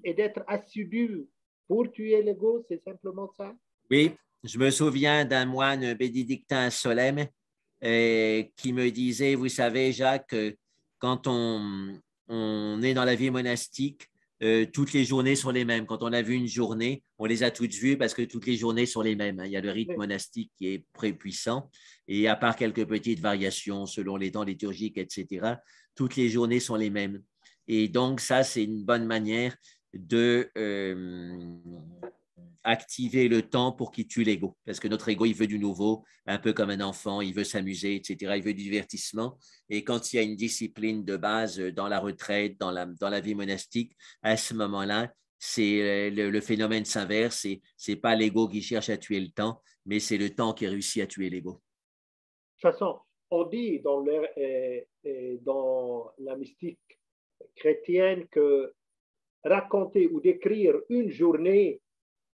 et d'être assidu pour tuer l'ego, c'est simplement ça? Oui, je me souviens d'un moine bénédictin Solem qui me disait, vous savez, Jacques, quand on est dans la vie monastique, toutes les journées sont les mêmes. Quand on a vu une journée, on les a toutes vues parce que toutes les journées sont les mêmes. Il y a le rythme monastique qui est très puissant et à part quelques petites variations selon les temps liturgiques, etc., toutes les journées sont les mêmes. Et donc, ça, c'est une bonne manière de activer le temps pour qu'il tue l'ego. Parce que notre ego, il veut du nouveau, un peu comme un enfant, il veut s'amuser, etc. Il veut du divertissement. Et quand il y a une discipline de base dans la retraite, dans la vie monastique, à ce moment-là, c'est le phénomène s'inverse. C'est pas l'ego qui cherche à tuer le temps, mais c'est le temps qui réussit à tuer l'ego. De toute façon, on dit dans la mystique chrétienne que raconter ou décrire une journée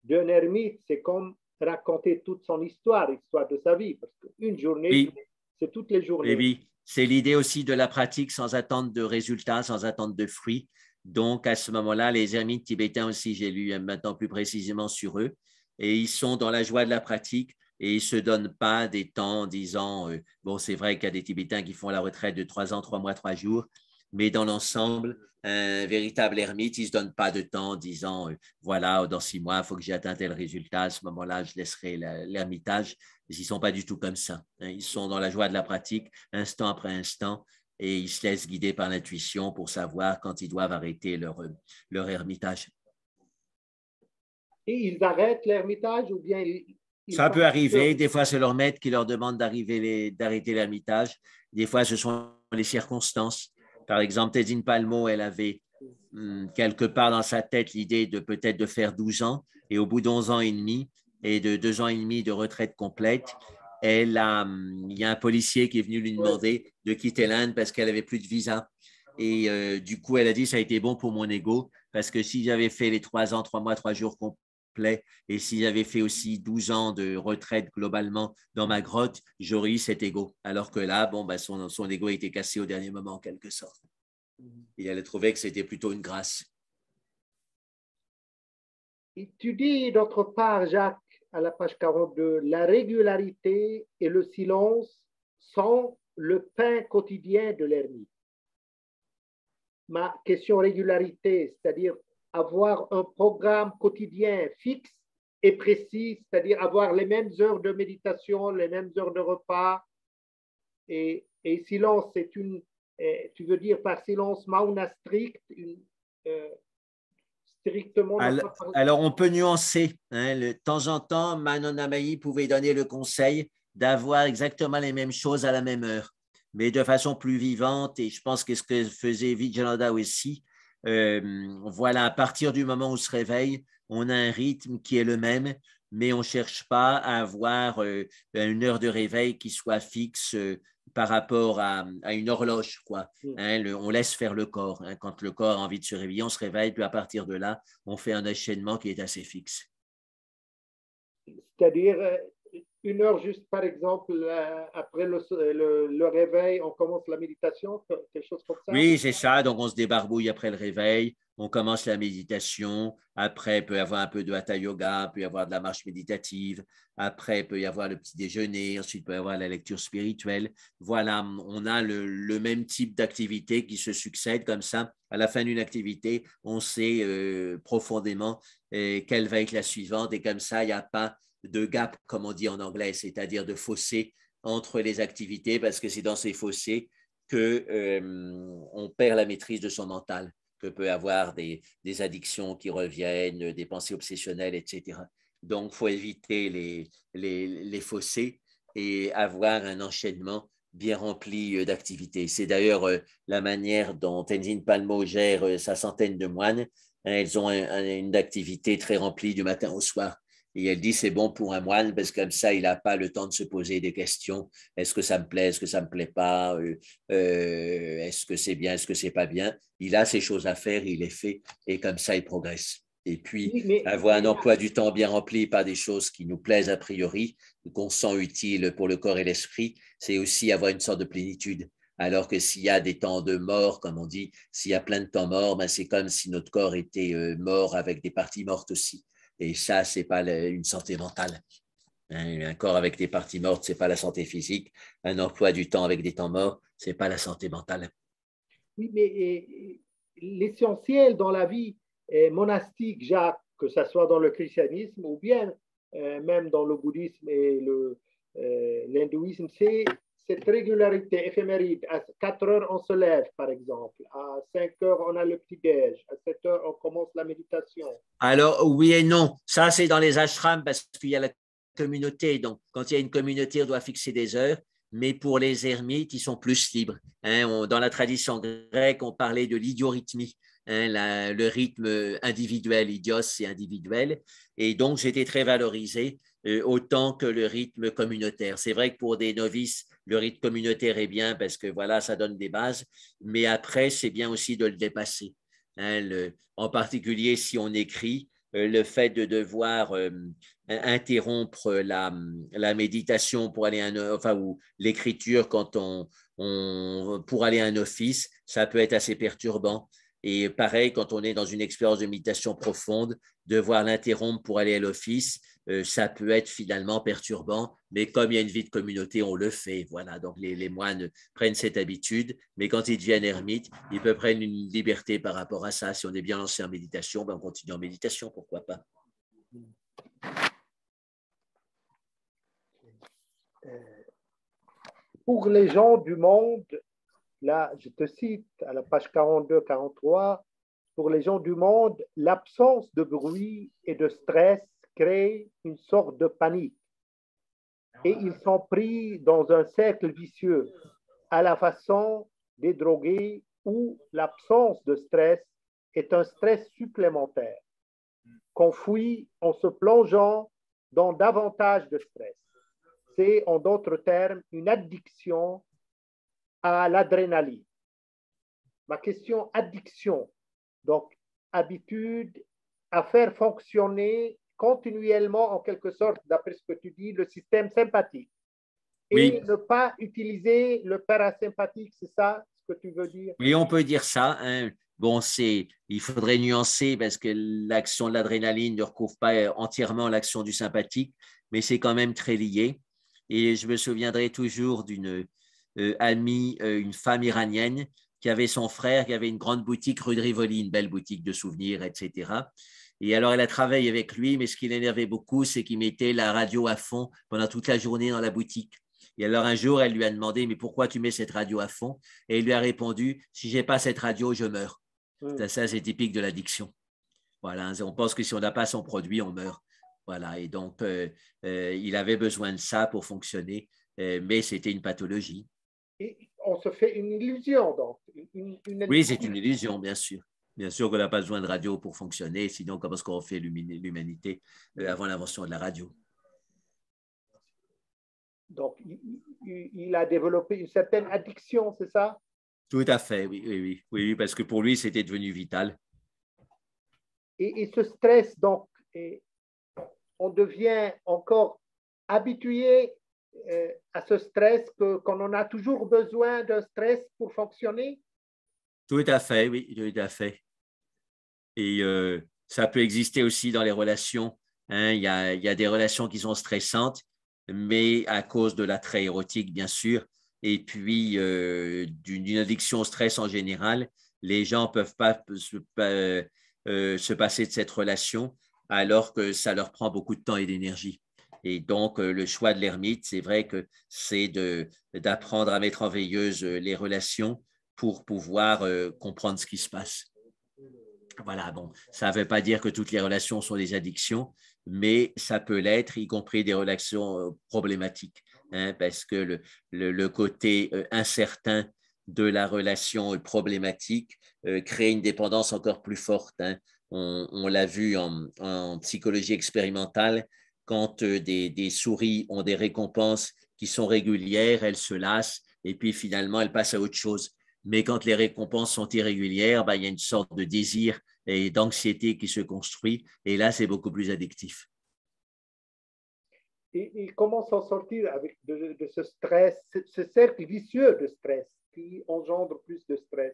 d'un ermite, c'est comme raconter toute son histoire de sa vie, parce qu'une journée, Oui. c'est toutes les journées. Oui, c'est l'idée aussi de la pratique sans attendre de résultats, sans attendre de fruits. Donc, à ce moment-là, les ermites tibétains aussi, j'ai lu maintenant plus précisément sur eux, et ils sont dans la joie de la pratique et ils ne se donnent pas des temps en disant, bon, c'est vrai qu'il y a des Tibétains qui font la retraite de 3 ans, 3 mois, 3 jours, mais dans l'ensemble, un véritable ermite, il ne se donne pas de temps en disant, voilà, dans 6 mois, il faut que j'ai atteint tel résultat, à ce moment-là, je laisserai l'ermitage. Ils ne sont pas du tout comme ça. Ils sont dans la joie de la pratique, instant après instant, et ils se laissent guider par l'intuition pour savoir quand ils doivent arrêter leur ermitage. Et ils arrêtent l'ermitage ou bien ça peut arriver. Des fois, c'est leur maître qui leur demande d'arrêter l'ermitage. Des fois, ce sont les circonstances. Par exemple, Tenzin Palmo, elle avait quelque part dans sa tête l'idée de peut-être de faire 12 ans. Et au bout d'11 ans et demi et de 2 ans et demi de retraite complète, il y a un policier qui est venu lui demander de quitter l'Inde parce qu'elle n'avait plus de visa. Et du coup, elle a dit, ça a été bon pour mon ego parce que si j'avais fait les 3 ans, 3 mois, 3 jours complets, et si j'avais fait aussi 12 ans de retraite globalement dans ma grotte, j'aurais eu cet ego. Alors que là, bon, ben, son ego a été cassé au dernier moment, en quelque sorte. Et elle a trouvé que c'était plutôt une grâce. Et tu dis d'autre part, Jacques, à la page 42, la régularité et le silence sont le pain quotidien de l'ermite. Ma question régularité, c'est-à-dire avoir un programme quotidien fixe et précis, c'est-à-dire avoir les mêmes heures de méditation, les mêmes heures de repas. Et silence, c'est une, tu veux dire par silence mauna strict, strictement. Alors, on peut nuancer. Hein, de temps en temps, Manon Amayi pouvait donner le conseil d'avoir exactement les mêmes choses à la même heure, mais de façon plus vivante. Et je pense que ce que faisait Vijayananda aussi, voilà, à partir du moment où on se réveille, on a un rythme qui est le même, mais on ne cherche pas à avoir une heure de réveil qui soit fixe par rapport à une horloge, quoi. Hein, on laisse faire le corps. Hein. Quand le corps a envie de se réveiller, on se réveille, puis à partir de là, on fait un enchaînement qui est assez fixe. C'est-à-dire, une heure juste, par exemple, après le réveil, on commence la méditation, quelque chose comme ça? Oui, c'est ça. Donc, on se débarbouille après le réveil. On commence la méditation. Après, il peut y avoir un peu de hatha yoga, il peut y avoir de la marche méditative. Après, il peut y avoir le petit déjeuner. Ensuite, il peut y avoir la lecture spirituelle. Voilà, on a le même type d'activité qui se succèdent comme ça. À la fin d'une activité, on sait profondément quelle va être la suivante. Et comme ça, il n'y a pas de gap, comme on dit en anglais, c'est-à-dire de fossé entre les activités, parce que c'est dans ces fossés qu'on perd la maîtrise de son mental, que peut avoir des addictions qui reviennent, des pensées obsessionnelles, etc. Donc, il faut éviter les fossés et avoir un enchaînement bien rempli d'activités. C'est d'ailleurs la manière dont Tenzin Palmo gère sa centaine de moines. Elles ont une activité très remplie du matin au soir. Et elle dit c'est bon pour un moine parce que comme ça, il n'a pas le temps de se poser des questions. Est-ce que ça me plaît? Est-ce que ça ne me plaît pas? Est-ce que c'est bien? Est-ce que c'est pas bien? Il a ses choses à faire, il les fait et comme ça, il progresse. Et puis, Oui, mais, avoir un emploi du temps bien rempli par des choses qui nous plaisent a priori, qu'on sent utiles pour le corps et l'esprit, c'est aussi avoir une sorte de plénitude. Alors que s'il y a des temps de mort, comme on dit, s'il y a plein de temps morts, ben c'est comme si notre corps était mort avec des parties mortes aussi. Et ça, ce n'est pas une santé mentale. Un corps avec des parties mortes, ce n'est pas la santé physique. Un emploi du temps avec des temps morts, ce n'est pas la santé mentale. oui, mais l'essentiel dans la vie monastique, Jacques, que ce soit dans le christianisme ou bien même dans le bouddhisme et l'hindouisme, c'est cette régularité éphéméride. À 4 heures, on se lève, par exemple. À 5 heures, on a le petit-déj. À 7 heures, on commence la méditation. Alors, oui et non. Ça, c'est dans les ashrams parce qu'il y a la communauté. Donc, quand il y a une communauté, on doit fixer des heures. Mais pour les ermites, ils sont plus libres. Hein, dans la tradition grecque, on parlait de l'idiorhythmie. Hein, le rythme individuel, idios, c'est individuel. Et donc, j'étais très valorisé autant que le rythme communautaire. C'est vrai que pour des novices, le rythme communautaire est bien parce que voilà, ça donne des bases. Mais après, c'est bien aussi de le dépasser. Hein, en particulier si on écrit, le fait de devoir interrompre la méditation pour aller enfin, ou l'écriture quand pour aller à un office, ça peut être assez perturbant. Et pareil, quand on est dans une expérience de méditation profonde, devoir l'interrompre pour aller à l'office, ça peut être finalement perturbant, mais comme il y a une vie de communauté, on le fait. Voilà, donc les moines prennent cette habitude, mais quand ils deviennent ermites, ils peuvent prendre une liberté par rapport à ça. Si on est bien lancé en méditation, ben on continue en méditation, pourquoi pas. Pour les gens du monde, là, je te cite à la page 42-43, pour les gens du monde, l'absence de bruit et de stress crée une sorte de panique. Et ils sont pris dans un cercle vicieux, à la façon des drogués où l'absence de stress est un stress supplémentaire qu'on fuit en se plongeant dans davantage de stress. C'est, en d'autres termes, une addiction à l'adrénaline. Ma question, addiction, donc habitude à faire fonctionner continuellement, en quelque sorte, d'après ce que tu dis, le système sympathique. Et Oui, ne pas utiliser le parasympathique, c'est ça ce que tu veux dire? oui, on peut dire ça. Hein. Bon, il faudrait nuancer parce que l'action de l'adrénaline ne recouvre pas entièrement l'action du sympathique, mais c'est quand même très lié. Et je me souviendrai toujours d'une amie, une femme iranienne, qui avait son frère, qui avait une grande boutique rue de Rivoli, une belle boutique de souvenirs, etc. Et alors, elle a travaillé avec lui, mais ce qui l'énervait beaucoup, c'est qu'il mettait la radio à fond pendant toute la journée dans la boutique. Et alors, un jour, elle lui a demandé, mais pourquoi tu mets cette radio à fond? Et il lui a répondu, si je n'ai pas cette radio, je meurs. Ça, c'est typique de l'addiction. Voilà, on pense que si on n'a pas son produit, on meurt. Voilà, et donc, il avait besoin de ça pour fonctionner, mais c'était une pathologie. Et on se fait une illusion, donc. Oui, c'est une illusion, bien sûr. Bien sûr qu'on n'a pas besoin de radio pour fonctionner, sinon comment est-ce qu'on fait l'humanité avant l'invention de la radio? Donc, il a développé une certaine addiction, c'est ça? Tout à fait, oui, oui, oui, oui, parce que pour lui, c'était devenu vital. Et ce stress, donc, on devient encore habitué à ce stress, qu'on en a toujours besoin d'un stress pour fonctionner? Tout à fait, oui, tout à fait. Et ça peut exister aussi dans les relations. Hein. Il y a des relations qui sont stressantes, mais à cause de l'attrait érotique, bien sûr, et puis d'une addiction au stress en général, les gens ne peuvent pas se passer de cette relation alors que ça leur prend beaucoup de temps et d'énergie. Et donc, le choix de l'ermite, c'est vrai que c'est d'apprendre à mettre en veilleuse les relations pour pouvoir comprendre ce qui se passe. Voilà, bon, ça ne veut pas dire que toutes les relations sont des addictions, mais ça peut l'être, y compris des relations problématiques, hein, parce que le côté incertain de la relation problématique crée une dépendance encore plus forte. Hein. On l'a vu en psychologie expérimentale, quand des souris ont des récompenses qui sont régulières, elles se lassent et puis finalement elles passent à autre chose. Mais quand les récompenses sont irrégulières, ben, il y a une sorte de désir et d'anxiété qui se construit. Et là, c'est beaucoup plus addictif. Et comment s'en sortir avec de ce stress, ce cercle vicieux de stress qui engendre plus de stress?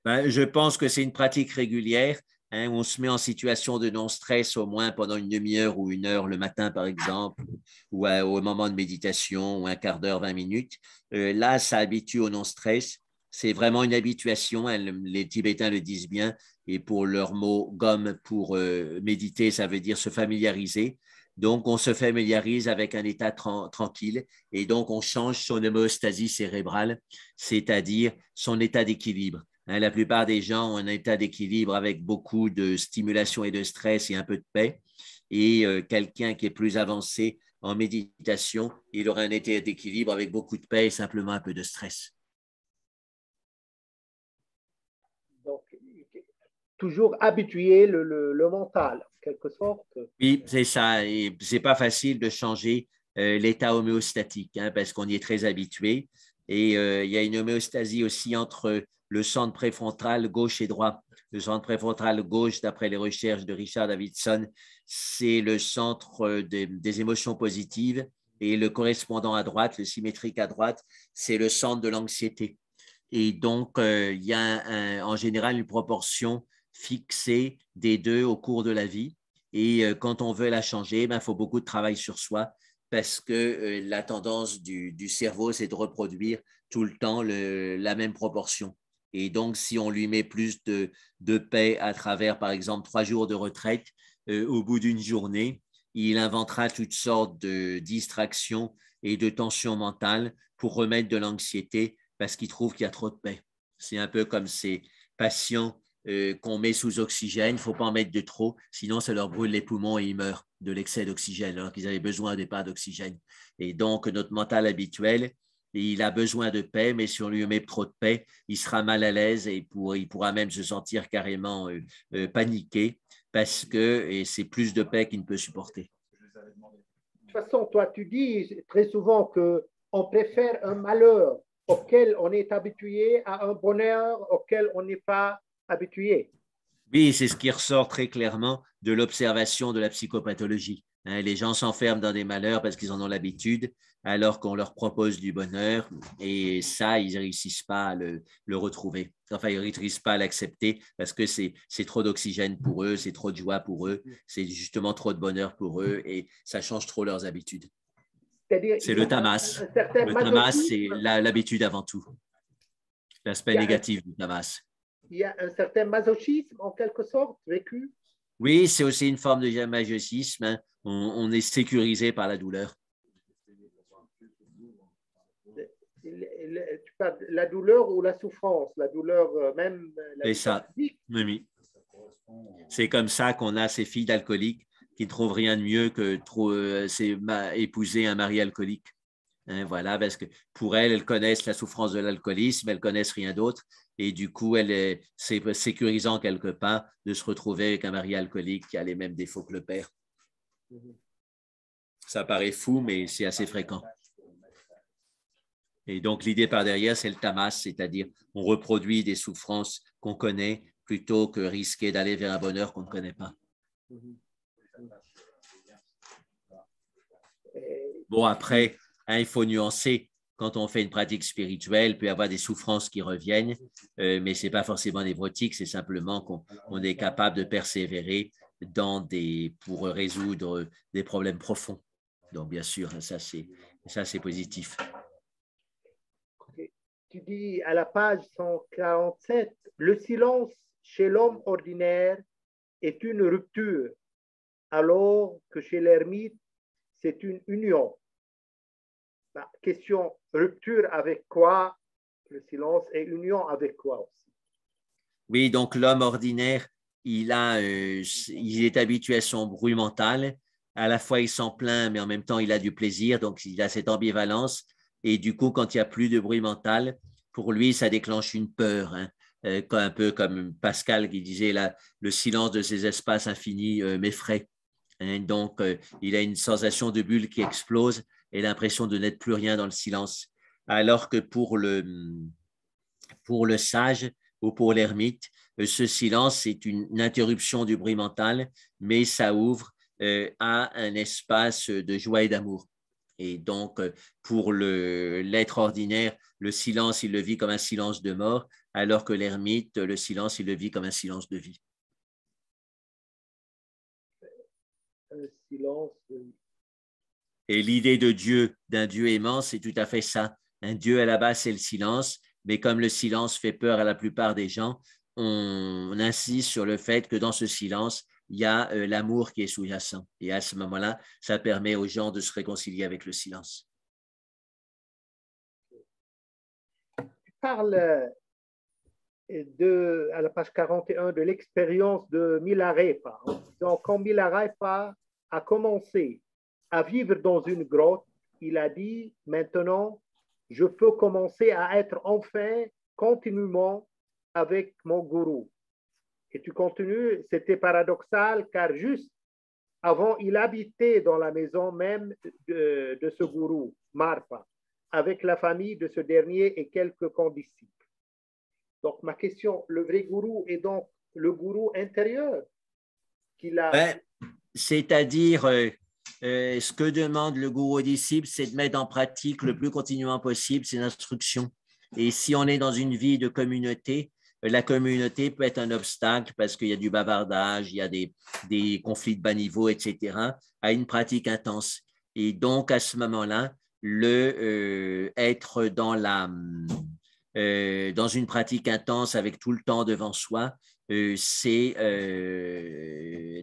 Ben, je pense que c'est une pratique régulière. Hein, on se met en situation de non-stress au moins pendant une demi-heure ou une heure le matin, par exemple, ou au moment de méditation, ou un quart d'heure, 20 minutes. Là, ça habitue au non-stress. C'est vraiment une habituation. Hein, les Tibétains le disent bien. Et pour leur mot gomme pour méditer, ça veut dire se familiariser. Donc, on se familiarise avec un état tranquille et donc on change son homéostasie cérébrale, c'est-à-dire son état d'équilibre. Hein, la plupart des gens ont un état d'équilibre avec beaucoup de stimulation et de stress et un peu de paix. Et quelqu'un qui est plus avancé en méditation, il aura un état d'équilibre avec beaucoup de paix et simplement un peu de stress. Donc, toujours habituer le mental, en quelque sorte. Oui, c'est ça. Et c'est pas facile de changer l'état homéostatique hein, parce qu'on y est très habitué. Et il y a une homéostasie aussi entre le centre préfrontal gauche et droit. Le centre préfrontal gauche, d'après les recherches de Richard Davidson, c'est le centre des émotions positives et le correspondant à droite, le symétrique à droite, c'est le centre de l'anxiété. Et donc, il y a en général une proportion fixée des deux au cours de la vie. Et quand on veut la changer, il faut beaucoup de travail sur soi parce que la tendance du cerveau, c'est de reproduire tout le temps la même proportion. Et donc, si on lui met plus de paix à travers, par exemple, 3 jours de retraite, au bout d'une journée, il inventera toutes sortes de distractions et de tensions mentales pour remettre de l'anxiété parce qu'il trouve qu'il y a trop de paix. C'est un peu comme ces patients qu'on met sous oxygène. Il ne faut pas en mettre de trop, sinon ça leur brûle les poumons et ils meurent de l'excès d'oxygène, alors qu'ils avaient besoin au départ d'oxygène. Et donc, notre mental habituel, il a besoin de paix, mais si on lui met trop de paix, il sera mal à l'aise et il pourra même se sentir carrément paniqué parce que c'est plus de paix qu'il ne peut supporter. De toute façon, toi, tu dis très souvent qu'on préfère un malheur auquel on est habitué à un bonheur auquel on n'est pas habitué. Oui, c'est ce qui ressort très clairement de l'observation de la psychopathologie. Hein, les gens s'enferment dans des malheurs parce qu'ils en ont l'habitude, alors qu'on leur propose du bonheur, et ça, ils ne réussissent pas à le retrouver. Enfin, ils ne réussissent pas à l'accepter parce que c'est trop d'oxygène pour eux, c'est trop de joie pour eux, c'est justement trop de bonheur pour eux, et ça change trop leurs habitudes. C'est-à-dire C'est il y le a tamas. un certain Le tamas, c'est masochisme, l'habitude avant tout, l'aspect il y a un, négatif du tamas. il y a un certain masochisme en quelque sorte vécu. Oui, c'est aussi une forme de masochisme. Hein. On est sécurisé par la douleur. Tu parles de la douleur ou la souffrance, la douleur même, la C'est douleur ça. physique. Oui. C'est comme ça qu'on a ces filles d'alcooliques qui ne trouvent rien de mieux que épouser un mari alcoolique. Hein, voilà, parce que pour elles connaissent la souffrance de l'alcoolisme, elles connaissent rien d'autre. Et du coup, c'est sécurisant quelque part de se retrouver avec un mari alcoolique qui a les mêmes défauts que le père. Ça paraît fou, mais c'est assez fréquent. Et donc, l'idée par derrière, c'est le tamas, c'est-à-dire on reproduit des souffrances qu'on connaît plutôt que risquer d'aller vers un bonheur qu'on ne connaît pas. Bon, après, hein, il faut nuancer. Quand on fait une pratique spirituelle, il peut y avoir des souffrances qui reviennent, mais ce n'est pas forcément névrotique, c'est simplement qu'on est capable de persévérer pour résoudre des problèmes profonds. Donc, bien sûr, ça, c'est positif. Tu dis à la page 147, le silence chez l'homme ordinaire est une rupture, alors que chez l'ermite, c'est une union. La question, rupture avec quoi? Le silence et union avec quoi aussi? Oui, donc l'homme ordinaire, il est habitué à son bruit mental. À la fois, il s'en plaint, mais en même temps, il a du plaisir. Donc, il a cette ambivalence. Et du coup, quand il n'y a plus de bruit mental, pour lui, ça déclenche une peur. Hein. Un peu comme Pascal qui disait, là, le silence de ces espaces infinis m'effraie. Hein. Donc, il a une sensation de bulle qui explose et l'impression de n'être plus rien dans le silence. Alors que pour le sage ou pour l'ermite, ce silence, c'est une interruption du bruit mental, mais ça ouvre à un espace de joie et d'amour. Et donc, pour l'être ordinaire, le silence, il le vit comme un silence de mort, alors que l'ermite, le silence, il le vit comme un silence de vie. Un silence. Et l'idée de Dieu, d'un Dieu aimant, c'est tout à fait ça. Un Dieu, à la base, c'est le silence, mais comme le silence fait peur à la plupart des gens, on insiste sur le fait que dans ce silence, il y a l'amour qui est sous-jacent. Et à ce moment-là, ça permet aux gens de se réconcilier avec le silence. Tu parles à la page 41 de l'expérience de Milarepa. Donc, quand Milarepa a commencé à vivre dans une grotte, il a dit, maintenant, je peux commencer à être enfin continuellement avec mon gourou. Et tu continues, c'était paradoxal car juste avant, il habitait dans la maison même de ce gourou, Marpa, avec la famille de ce dernier et quelques condisciples. Donc, ma question, le vrai gourou est donc le gourou intérieur qu'il a. Ben, c'est-à-dire, ce que demande le gourou au disciple, c'est de mettre en pratique le plus continuellement possible ses instructions. Et si on est dans une vie de communauté, la communauté peut être un obstacle parce qu'il y a du bavardage, il y a des conflits de bas niveau, etc., à une pratique intense. Et donc, à ce moment-là, être dans une pratique intense avec tout le temps devant soi, c'est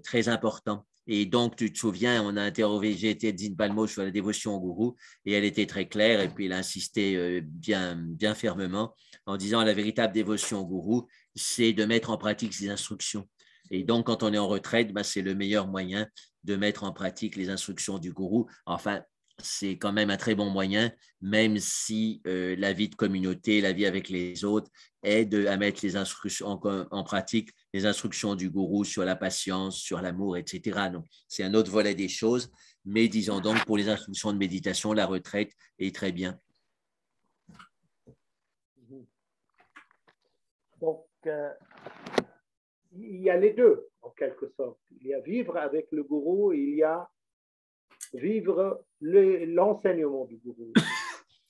très important. Et donc, tu te souviens, on a interrogé Tenzin Palmo sur la dévotion au gourou et elle était très claire et puis il a insisté bien fermement en disant la véritable dévotion au gourou, c'est de mettre en pratique ses instructions. Et donc, quand on est en retraite, ben, c'est le meilleur moyen de mettre en pratique les instructions du gourou. Enfin, c'est quand même un très bon moyen, même si la vie de communauté, la vie avec les autres aide à mettre les instructions en pratique, les instructions du gourou sur la patience, sur l'amour, etc. Donc, c'est un autre volet des choses, mais disons donc pour les instructions de méditation, la retraite est très bien. Donc, il y a les deux, en quelque sorte. Il y a vivre avec le gourou et il y a vivre l'enseignement du gourou.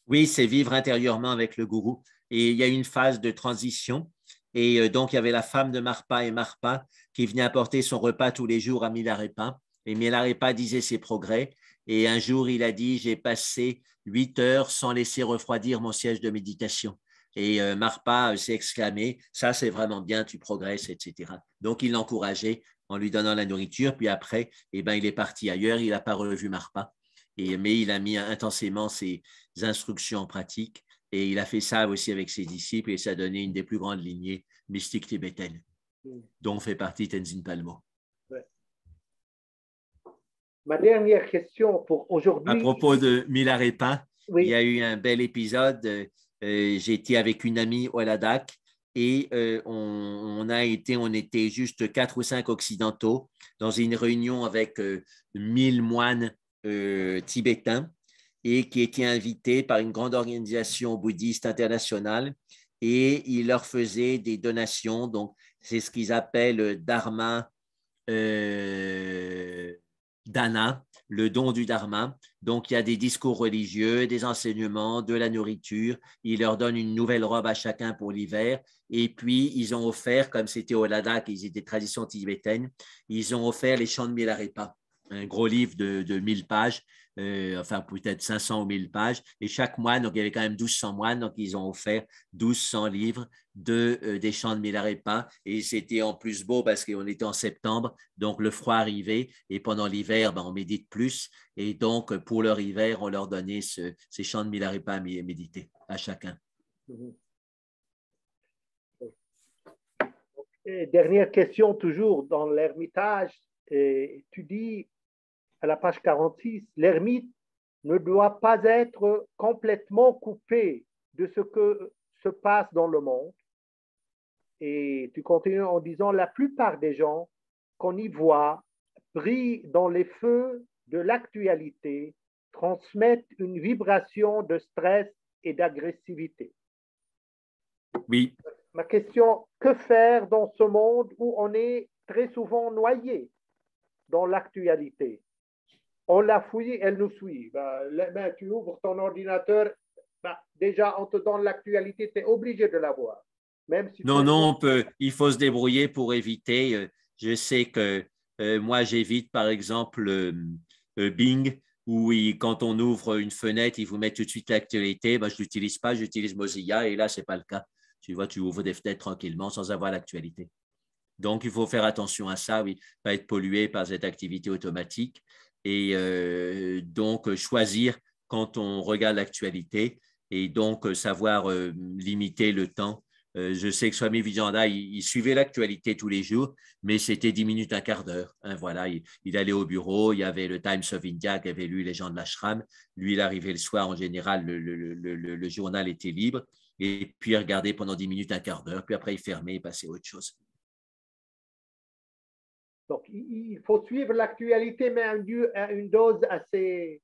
Oui, c'est vivre intérieurement avec le gourou. Et il y a une phase de transition. Et donc, il y avait la femme de Marpa et Marpa qui venait apporter son repas tous les jours à Milarepa. Et Milarepa disait ses progrès. Et un jour, il a dit, j'ai passé 8 heures sans laisser refroidir mon siège de méditation. Et Marpa s'est exclamé, ça c'est vraiment bien, tu progresses, etc. Donc, il l'encourageait en lui donnant la nourriture. Puis après, eh ben, il est parti ailleurs, il n'a pas revu Marpa. Mais il a mis intensément ses instructions en pratique et il a fait ça aussi avec ses disciples et ça a donné une des plus grandes lignées mystiques tibétaines, dont fait partie Tenzin Palmo. Ouais. Ma dernière question pour aujourd'hui. À propos de Milarepa, oui. Il y a eu un bel épisode. J'étais avec une amie au Ladakh et on était juste 4 ou 5 occidentaux dans une réunion avec 1000 moines tibétains. et qui était invité par une grande organisation bouddhiste internationale et il leur faisait des donations. Donc, c'est ce qu'ils appellent Dharma Dana, le don du Dharma. Donc, il y a des discours religieux, des enseignements, de la nourriture. Il leur donne une nouvelle robe à chacun pour l'hiver. Et puis, ils ont offert, comme c'était au Ladakh, ils étaient traditions tibétaines, ils ont offert les chants de Milarepa, un gros livre de 1000 pages, enfin peut-être 500 ou 1000 pages. Et chaque moine, donc il y avait quand même 1200 moines, donc ils ont offert 1200 livres des chants de Milarepa. Et c'était en plus beau parce qu'on était en septembre, donc le froid arrivait. Et pendant l'hiver, ben, on médite plus. Et donc, pour leur hiver, on leur donnait ces chants de Milarepa à méditer à chacun. Et dernière question, toujours dans l'Ermitage. Tu dis à la page 46, l'ermite ne doit pas être complètement coupé de ce que se passe dans le monde. Et tu continues en disant, la plupart des gens qu'on y voit brillent dans les feux de l'actualité, transmettent une vibration de stress et d'agressivité. Oui. Ma question, que faire dans ce monde où on est très souvent noyé dans l'actualité? On la fouille, elle nous suit. Tu ouvres ton ordinateur, déjà on te donne l'actualité, tu es obligé de la voir. Même si non, il faut se débrouiller pour éviter. Je sais que moi, j'évite, par exemple, Bing, où quand on ouvre une fenêtre, il vous met tout de suite l'actualité. Ben, je ne l'utilise pas, j'utilise Mozilla, et là, ce n'est pas le cas. Tu vois, tu ouvres des fenêtres tranquillement sans avoir l'actualité. Donc, il faut faire attention à ça, oui, pas être pollué par cette activité automatique. Et donc, choisir quand on regarde l'actualité et donc savoir limiter le temps. Je sais que Swami Vijayanda, il suivait l'actualité tous les jours, mais c'était 10 minutes, un quart d'heure. Hein, voilà, il allait au bureau, il y avait le Times of India qui avait lu les gens de l'ashram. Lui, il arrivait le soir, en général, le journal était libre. Et puis, il regardait pendant 10 minutes, un quart d'heure, puis après, il fermait et passait à autre chose. Donc, il faut suivre l'actualité, mais à une dose assez...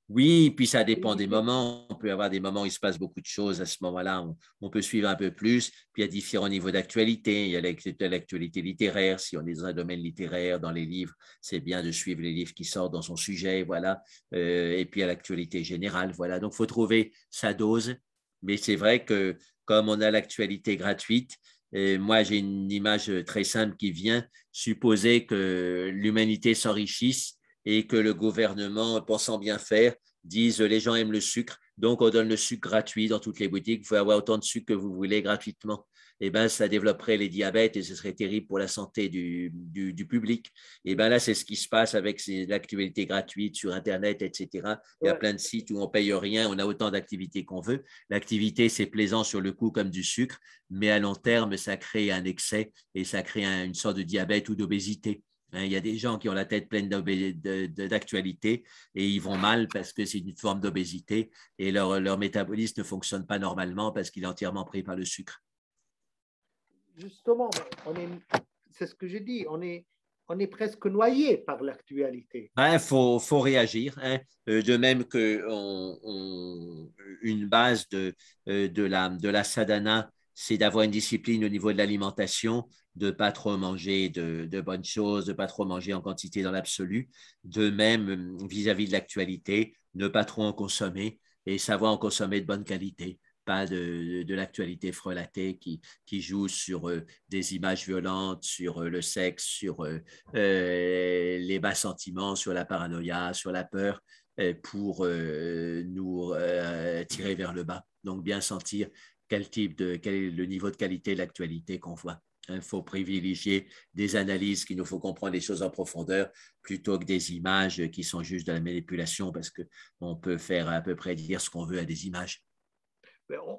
Oui, puis ça dépend des moments. On peut avoir des moments où il se passe beaucoup de choses. À ce moment-là, on peut suivre un peu plus. Puis il y a différents niveaux d'actualité. Il y a l'actualité littéraire. Si on est dans un domaine littéraire, dans les livres, c'est bien de suivre les livres qui sortent dans son sujet. Voilà. Et puis il y a l'actualité générale. Voilà. Donc, il faut trouver sa dose. Mais c'est vrai que comme on a l'actualité gratuite, moi, j'ai une image très simple qui vient. Supposer que l'humanité s'enrichisse et que le gouvernement, pensant bien faire, dise les gens aiment le sucre, donc on donne le sucre gratuit dans toutes les boutiques, vous pouvez avoir autant de sucre que vous voulez gratuitement. Eh bien, ça développerait les diabètes et ce serait terrible pour la santé du public. Eh bien là, c'est ce qui se passe avec l'actualité gratuite sur Internet, etc. Il y a plein de sites où on ne paye rien, on a autant d'activités qu'on veut. L'activité, c'est plaisant sur le coup comme du sucre, mais à long terme, ça crée un excès et ça crée une sorte de diabète ou d'obésité. Il y a des gens qui ont la tête pleine d'actualité et ils vont mal parce que c'est une forme d'obésité et leur métabolisme ne fonctionne pas normalement parce qu'il est entièrement pris par le sucre. Justement, c'est ce que j'ai dit, on est presque noyé par l'actualité. Faut réagir. Hein. De même que une base de la sadhana, c'est d'avoir une discipline au niveau de l'alimentation, de ne pas trop manger de bonnes choses, de ne pas trop manger en quantité dans l'absolu. De même, vis-à-vis de l'actualité, ne pas trop en consommer et savoir en consommer de bonne qualité. Pas de l'actualité frelatée qui joue sur des images violentes, sur le sexe, sur les bas sentiments, sur la paranoïa, sur la peur, pour nous tirer vers le bas. Donc, bien sentir quel est le niveau de qualité de l'actualité qu'on voit. Il faut privilégier des analyses qu'il nous faut comprendre les choses en profondeur plutôt que des images qui sont juste de la manipulation parce qu'on peut faire à peu près dire ce qu'on veut à des images.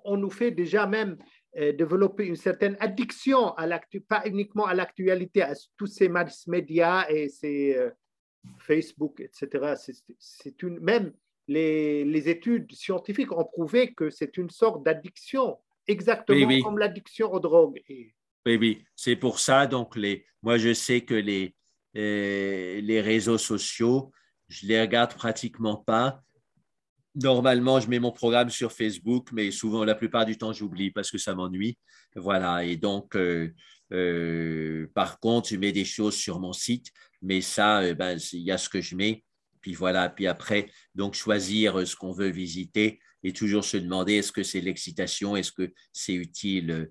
On nous fait déjà même développer une certaine addiction à pas uniquement à l'actualité, à tous ces mass médias et ces Facebook, etc. Même les études scientifiques ont prouvé que c'est une sorte d'addiction, exactement oui. comme l'addiction aux drogues. Oui, c'est pour ça. Donc, moi, je sais que les réseaux sociaux, je les regarde pratiquement pas Normalement, je mets mon programme sur Facebook, mais souvent, la plupart du temps, j'oublie parce que ça m'ennuie. Voilà. Et donc, par contre, je mets des choses sur mon site, mais ça, ben, il y a ce que je mets. Puis voilà. Puis après, donc, choisir ce qu'on veut visiter et toujours se demander est-ce que c'est l'excitation, est-ce que c'est utile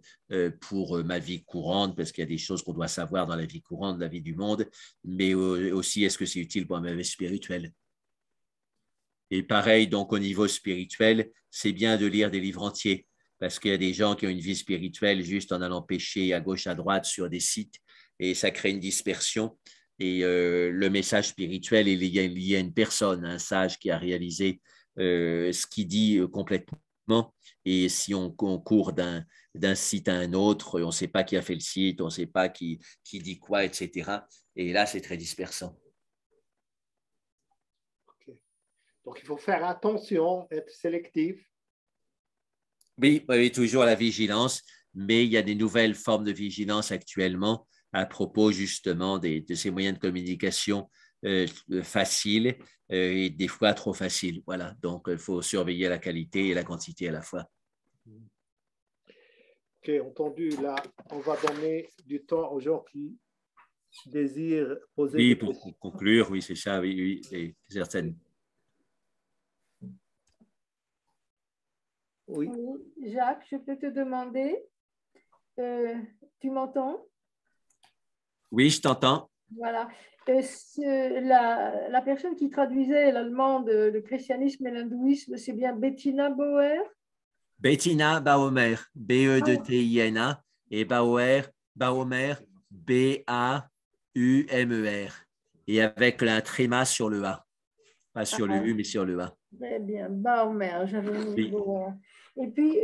pour ma vie courante, parce qu'il y a des choses qu'on doit savoir dans la vie courante, la vie du monde, mais aussi est-ce que c'est utile pour ma vie spirituelle. Et pareil, donc au niveau spirituel, c'est bien de lire des livres entiers parce qu'il y a des gens qui ont une vie spirituelle juste en allant pêcher à gauche, à droite sur des sites et ça crée une dispersion. Et le message spirituel est lié à une personne, un sage qui a réalisé ce qu'il dit complètement. Et si on court d'un site à un autre, on ne sait pas qui a fait le site, on ne sait pas qui dit quoi, etc. Et là, c'est très dispersant. Donc, il faut faire attention, être sélectif. Oui, oui, toujours la vigilance, mais il y a des nouvelles formes de vigilance actuellement à propos justement de ces moyens de communication faciles et des fois trop faciles. Voilà, donc il faut surveiller la qualité et la quantité à la fois. Ok, entendu. Là, on va donner du temps aux gens qui désirent poser Oui, des pour questions. conclure, oui, c'est ça, oui, oui, certaines. Oui. Oui, Jacques, je peux te demander, tu m'entends? Oui, je t'entends. Voilà. La personne qui traduisait l'allemand, le christianisme et l'hindouisme, c'est bien Bettina Bauer? Bettina Baumer, B-E-T-I-N-A, et Bauer, B-A-U-M-E-R. Et avec un tréma sur le A. Pas sur le U, mais sur le A. Très bien, Baumer, j'avais mis Bauer. Et puis,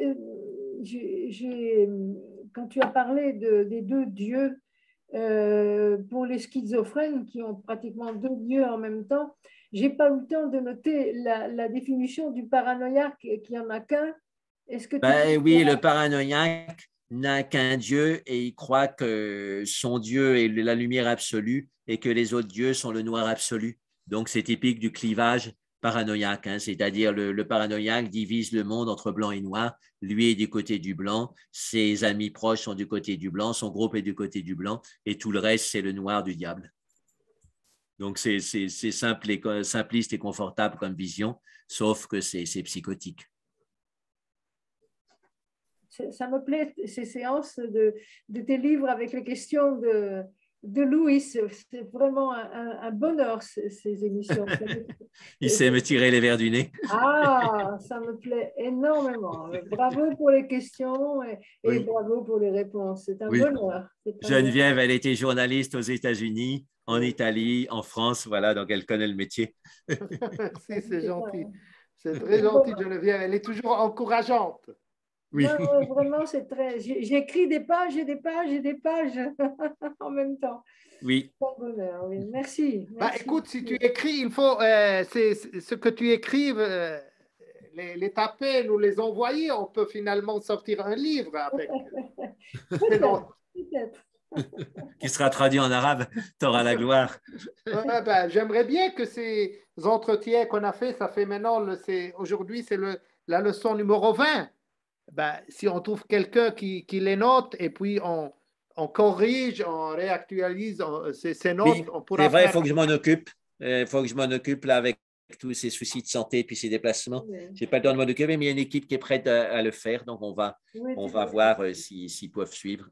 quand tu as parlé des deux dieux, pour les schizophrènes qui ont pratiquement deux dieux en même temps, j'ai pas eu le temps de noter la définition du paranoïaque qui en a qu'un. Est-ce que tu Ben peux... oui, le paranoïaque n'a qu'un Dieu et il croit que son Dieu est la lumière absolue et que les autres dieux sont le noir absolu. Donc, c'est typique du clivage paranoïaque, hein, c'est-à-dire le paranoïaque divise le monde entre blanc et noir. Lui est du côté du blanc, ses amis proches sont du côté du blanc, son groupe est du côté du blanc et tout le reste, c'est le noir du diable. Donc, c'est simpliste et confortable comme vision, sauf que c'est psychotique. Ça me plaît, ces séances de tes livres avec les questions de Louis. C'est vraiment un bonheur, ces émissions. Il sait me tirer les verres du nez. Ah, ça me plaît énormément. Bravo pour les questions et Oui. bravo pour les réponses. C'est un Oui. bonheur. Geneviève, elle était journaliste aux États-Unis, en Italie, en France, voilà, donc elle connaît le métier. Si, c'est gentil. C'est très gentil, Geneviève. Elle est toujours encourageante. Oui. Non, vraiment, c'est très. J'écris des pages et des pages et des pages en même temps. Oui. C'est un bonheur, oui. Merci. Bah, écoute, si tu écris, il faut ce que tu écrives, les taper, nous les envoyer. On peut finalement sortir un livre avec. Peut-être. Qui sera traduit en arabe, t'auras la gloire. Ouais, ben, j'aimerais bien que ces entretiens qu'on a fait, ça fait maintenant, aujourd'hui, c'est la leçon numéro 20. Ben, si on trouve quelqu'un qui les note et puis on corrige, on réactualise ces notes, Oui, on pourra c'est vrai, il faire. faut que je m'en occupe. Il faut que je m'en occupe là avec tous ces soucis de santé et puis ces déplacements. Je n'ai pas le temps de m'en occuper, mais il y a une équipe qui est prête à le faire. Donc, on va voir s'ils peuvent suivre.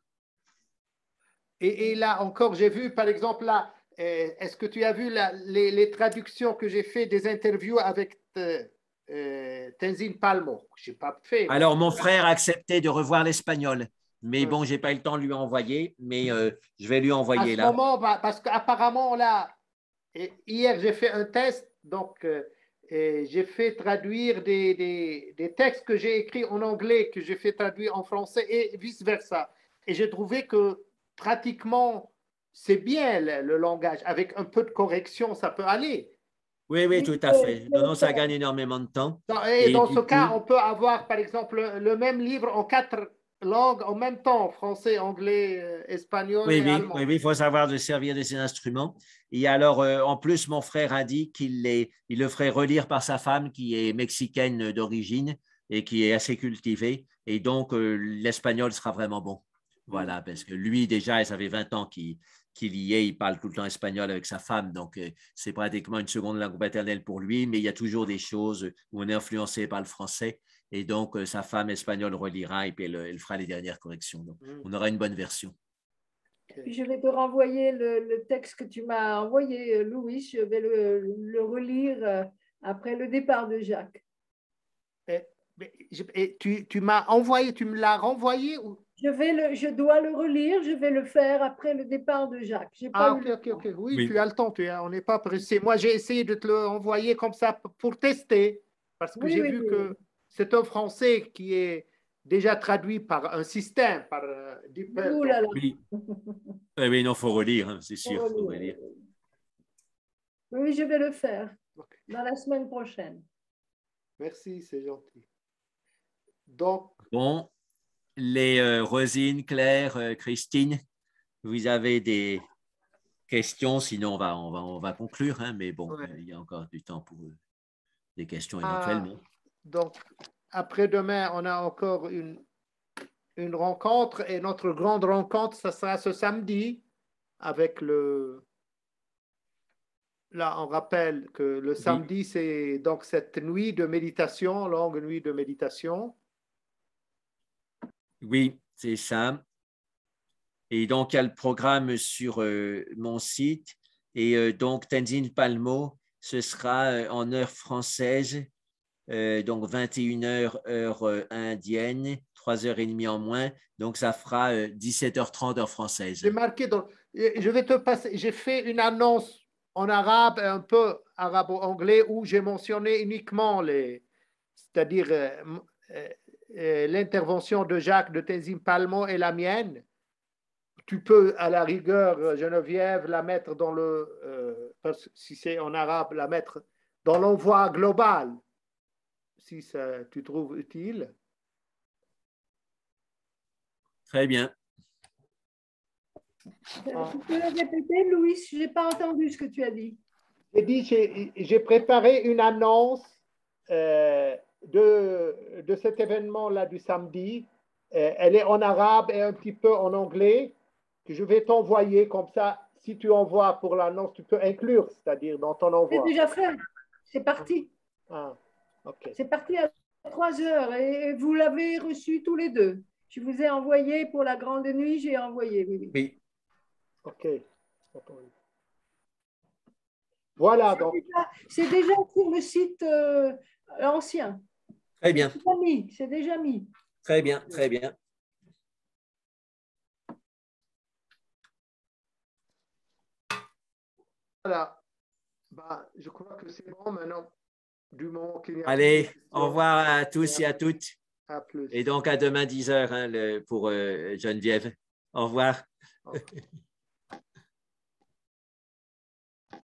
Et là encore, j'ai vu, par exemple, là, est-ce que tu as vu les traductions que j'ai fait des interviews avec Tenzin Palmo? Je n'ai pas fait. Alors, mon frère a accepté de revoir l'espagnol. Mais bon, je n'ai pas eu le temps de lui envoyer, mais je vais lui envoyer là. À ce moment, parce qu'apparemment, là, hier, j'ai fait un test, donc j'ai fait traduire des textes que j'ai écrits en anglais, que j'ai fait traduire en français et vice-versa. Et j'ai trouvé que pratiquement, c'est bien le langage. Avec un peu de correction, ça peut aller. Oui, oui, tout à fait. Non, ça gagne énormément de temps. Et dans du ce cas, coup, on peut avoir, par exemple, le même livre en langues en même temps, français, anglais, espagnol Oui, et oui, allemand. oui, oui, il faut savoir de servir de ces instruments. Et alors, en plus, mon frère a dit il le ferait relire par sa femme qui est mexicaine d'origine et qui est assez cultivée. Et donc, l'espagnol sera vraiment bon. Voilà, parce que lui, déjà, ça fait 20 ans qu'il y est, il parle tout le temps espagnol avec sa femme. Donc, c'est pratiquement une seconde langue maternelle pour lui, mais il y a toujours des choses où on est influencé par le français. Et donc, sa femme espagnole relira et puis elle fera les dernières corrections. Donc, on aura une bonne version. Puis je vais te renvoyer le texte que tu m'as envoyé, Louis. Je vais le relire après le départ de Jacques. Et tu m'as envoyé, tu me l'as renvoyé ou... Je dois le relire, je vais le faire après le départ de Jacques. J'ai pas eu ok. Oui, Oui. tu as le temps, on n'est pas pressé. Moi, j'ai essayé de te l'envoyer comme ça pour tester, parce que j'ai vu que c'est un français qui est déjà traduit par un système, par DeepL. Ouh là là. Oui, oui, non, il faut relire, hein, c'est sûr, il faut relire. Oui, je vais le faire Ok. dans la semaine prochaine. Merci, c'est gentil. Donc, Bon, les Rosine, Claire, Christine, vous avez des questions, sinon on va conclure, hein, mais bon, ouais. il y a encore du temps pour des questions Ah, éventuellement. donc, après-demain, on a encore une rencontre et notre grande rencontre, ça sera ce samedi avec le... Là, on rappelle que le samedi, c'est donc cette nuit de méditation, longue nuit de méditation. Oui, c'est ça. Et donc, il y a le programme sur mon site. Et donc, Tenzin Palmo, ce sera en heure française, donc 21h heure indienne, 3h30 en moins. Donc, ça fera 17h30 heure française. J'ai marqué, je vais te passer, j'ai fait une annonce en arabe, un peu arabo-anglais, où j'ai mentionné uniquement c'est-à-dire l'intervention de Jacques de Tenzin Palmo et la mienne. Tu peux, à la rigueur, Geneviève, la mettre dans si c'est en arabe, la mettre dans l'envoi global, si ça, tu trouves utile. Très bien. Tu peux le répéter, Louis? Je n'ai pas entendu ce que tu as dit. J'ai dit, j'ai préparé une annonce de cet événement-là du samedi. Elle est en arabe et un petit peu en anglais, que je vais t'envoyer comme ça. Si tu envoies pour l'annonce, tu peux inclure, c'est-à-dire dans ton C'est envoi. déjà fait. C'est parti. Ah, ok. C'est parti à 3 heures et vous l'avez reçu tous les deux. Je vous ai envoyé pour la grande nuit, j'ai envoyé. Oui. Oui. Ok. Voilà, donc. C'est déjà sur le site ancien. Très bien. C'est déjà mis. Très bien, très bien. Voilà. Bah, je crois que c'est bon maintenant. Du moment qu'il y a Allez, au revoir à tous et à toutes. À plus. Et donc, à demain 10h hein, pour Geneviève. Au revoir. Okay.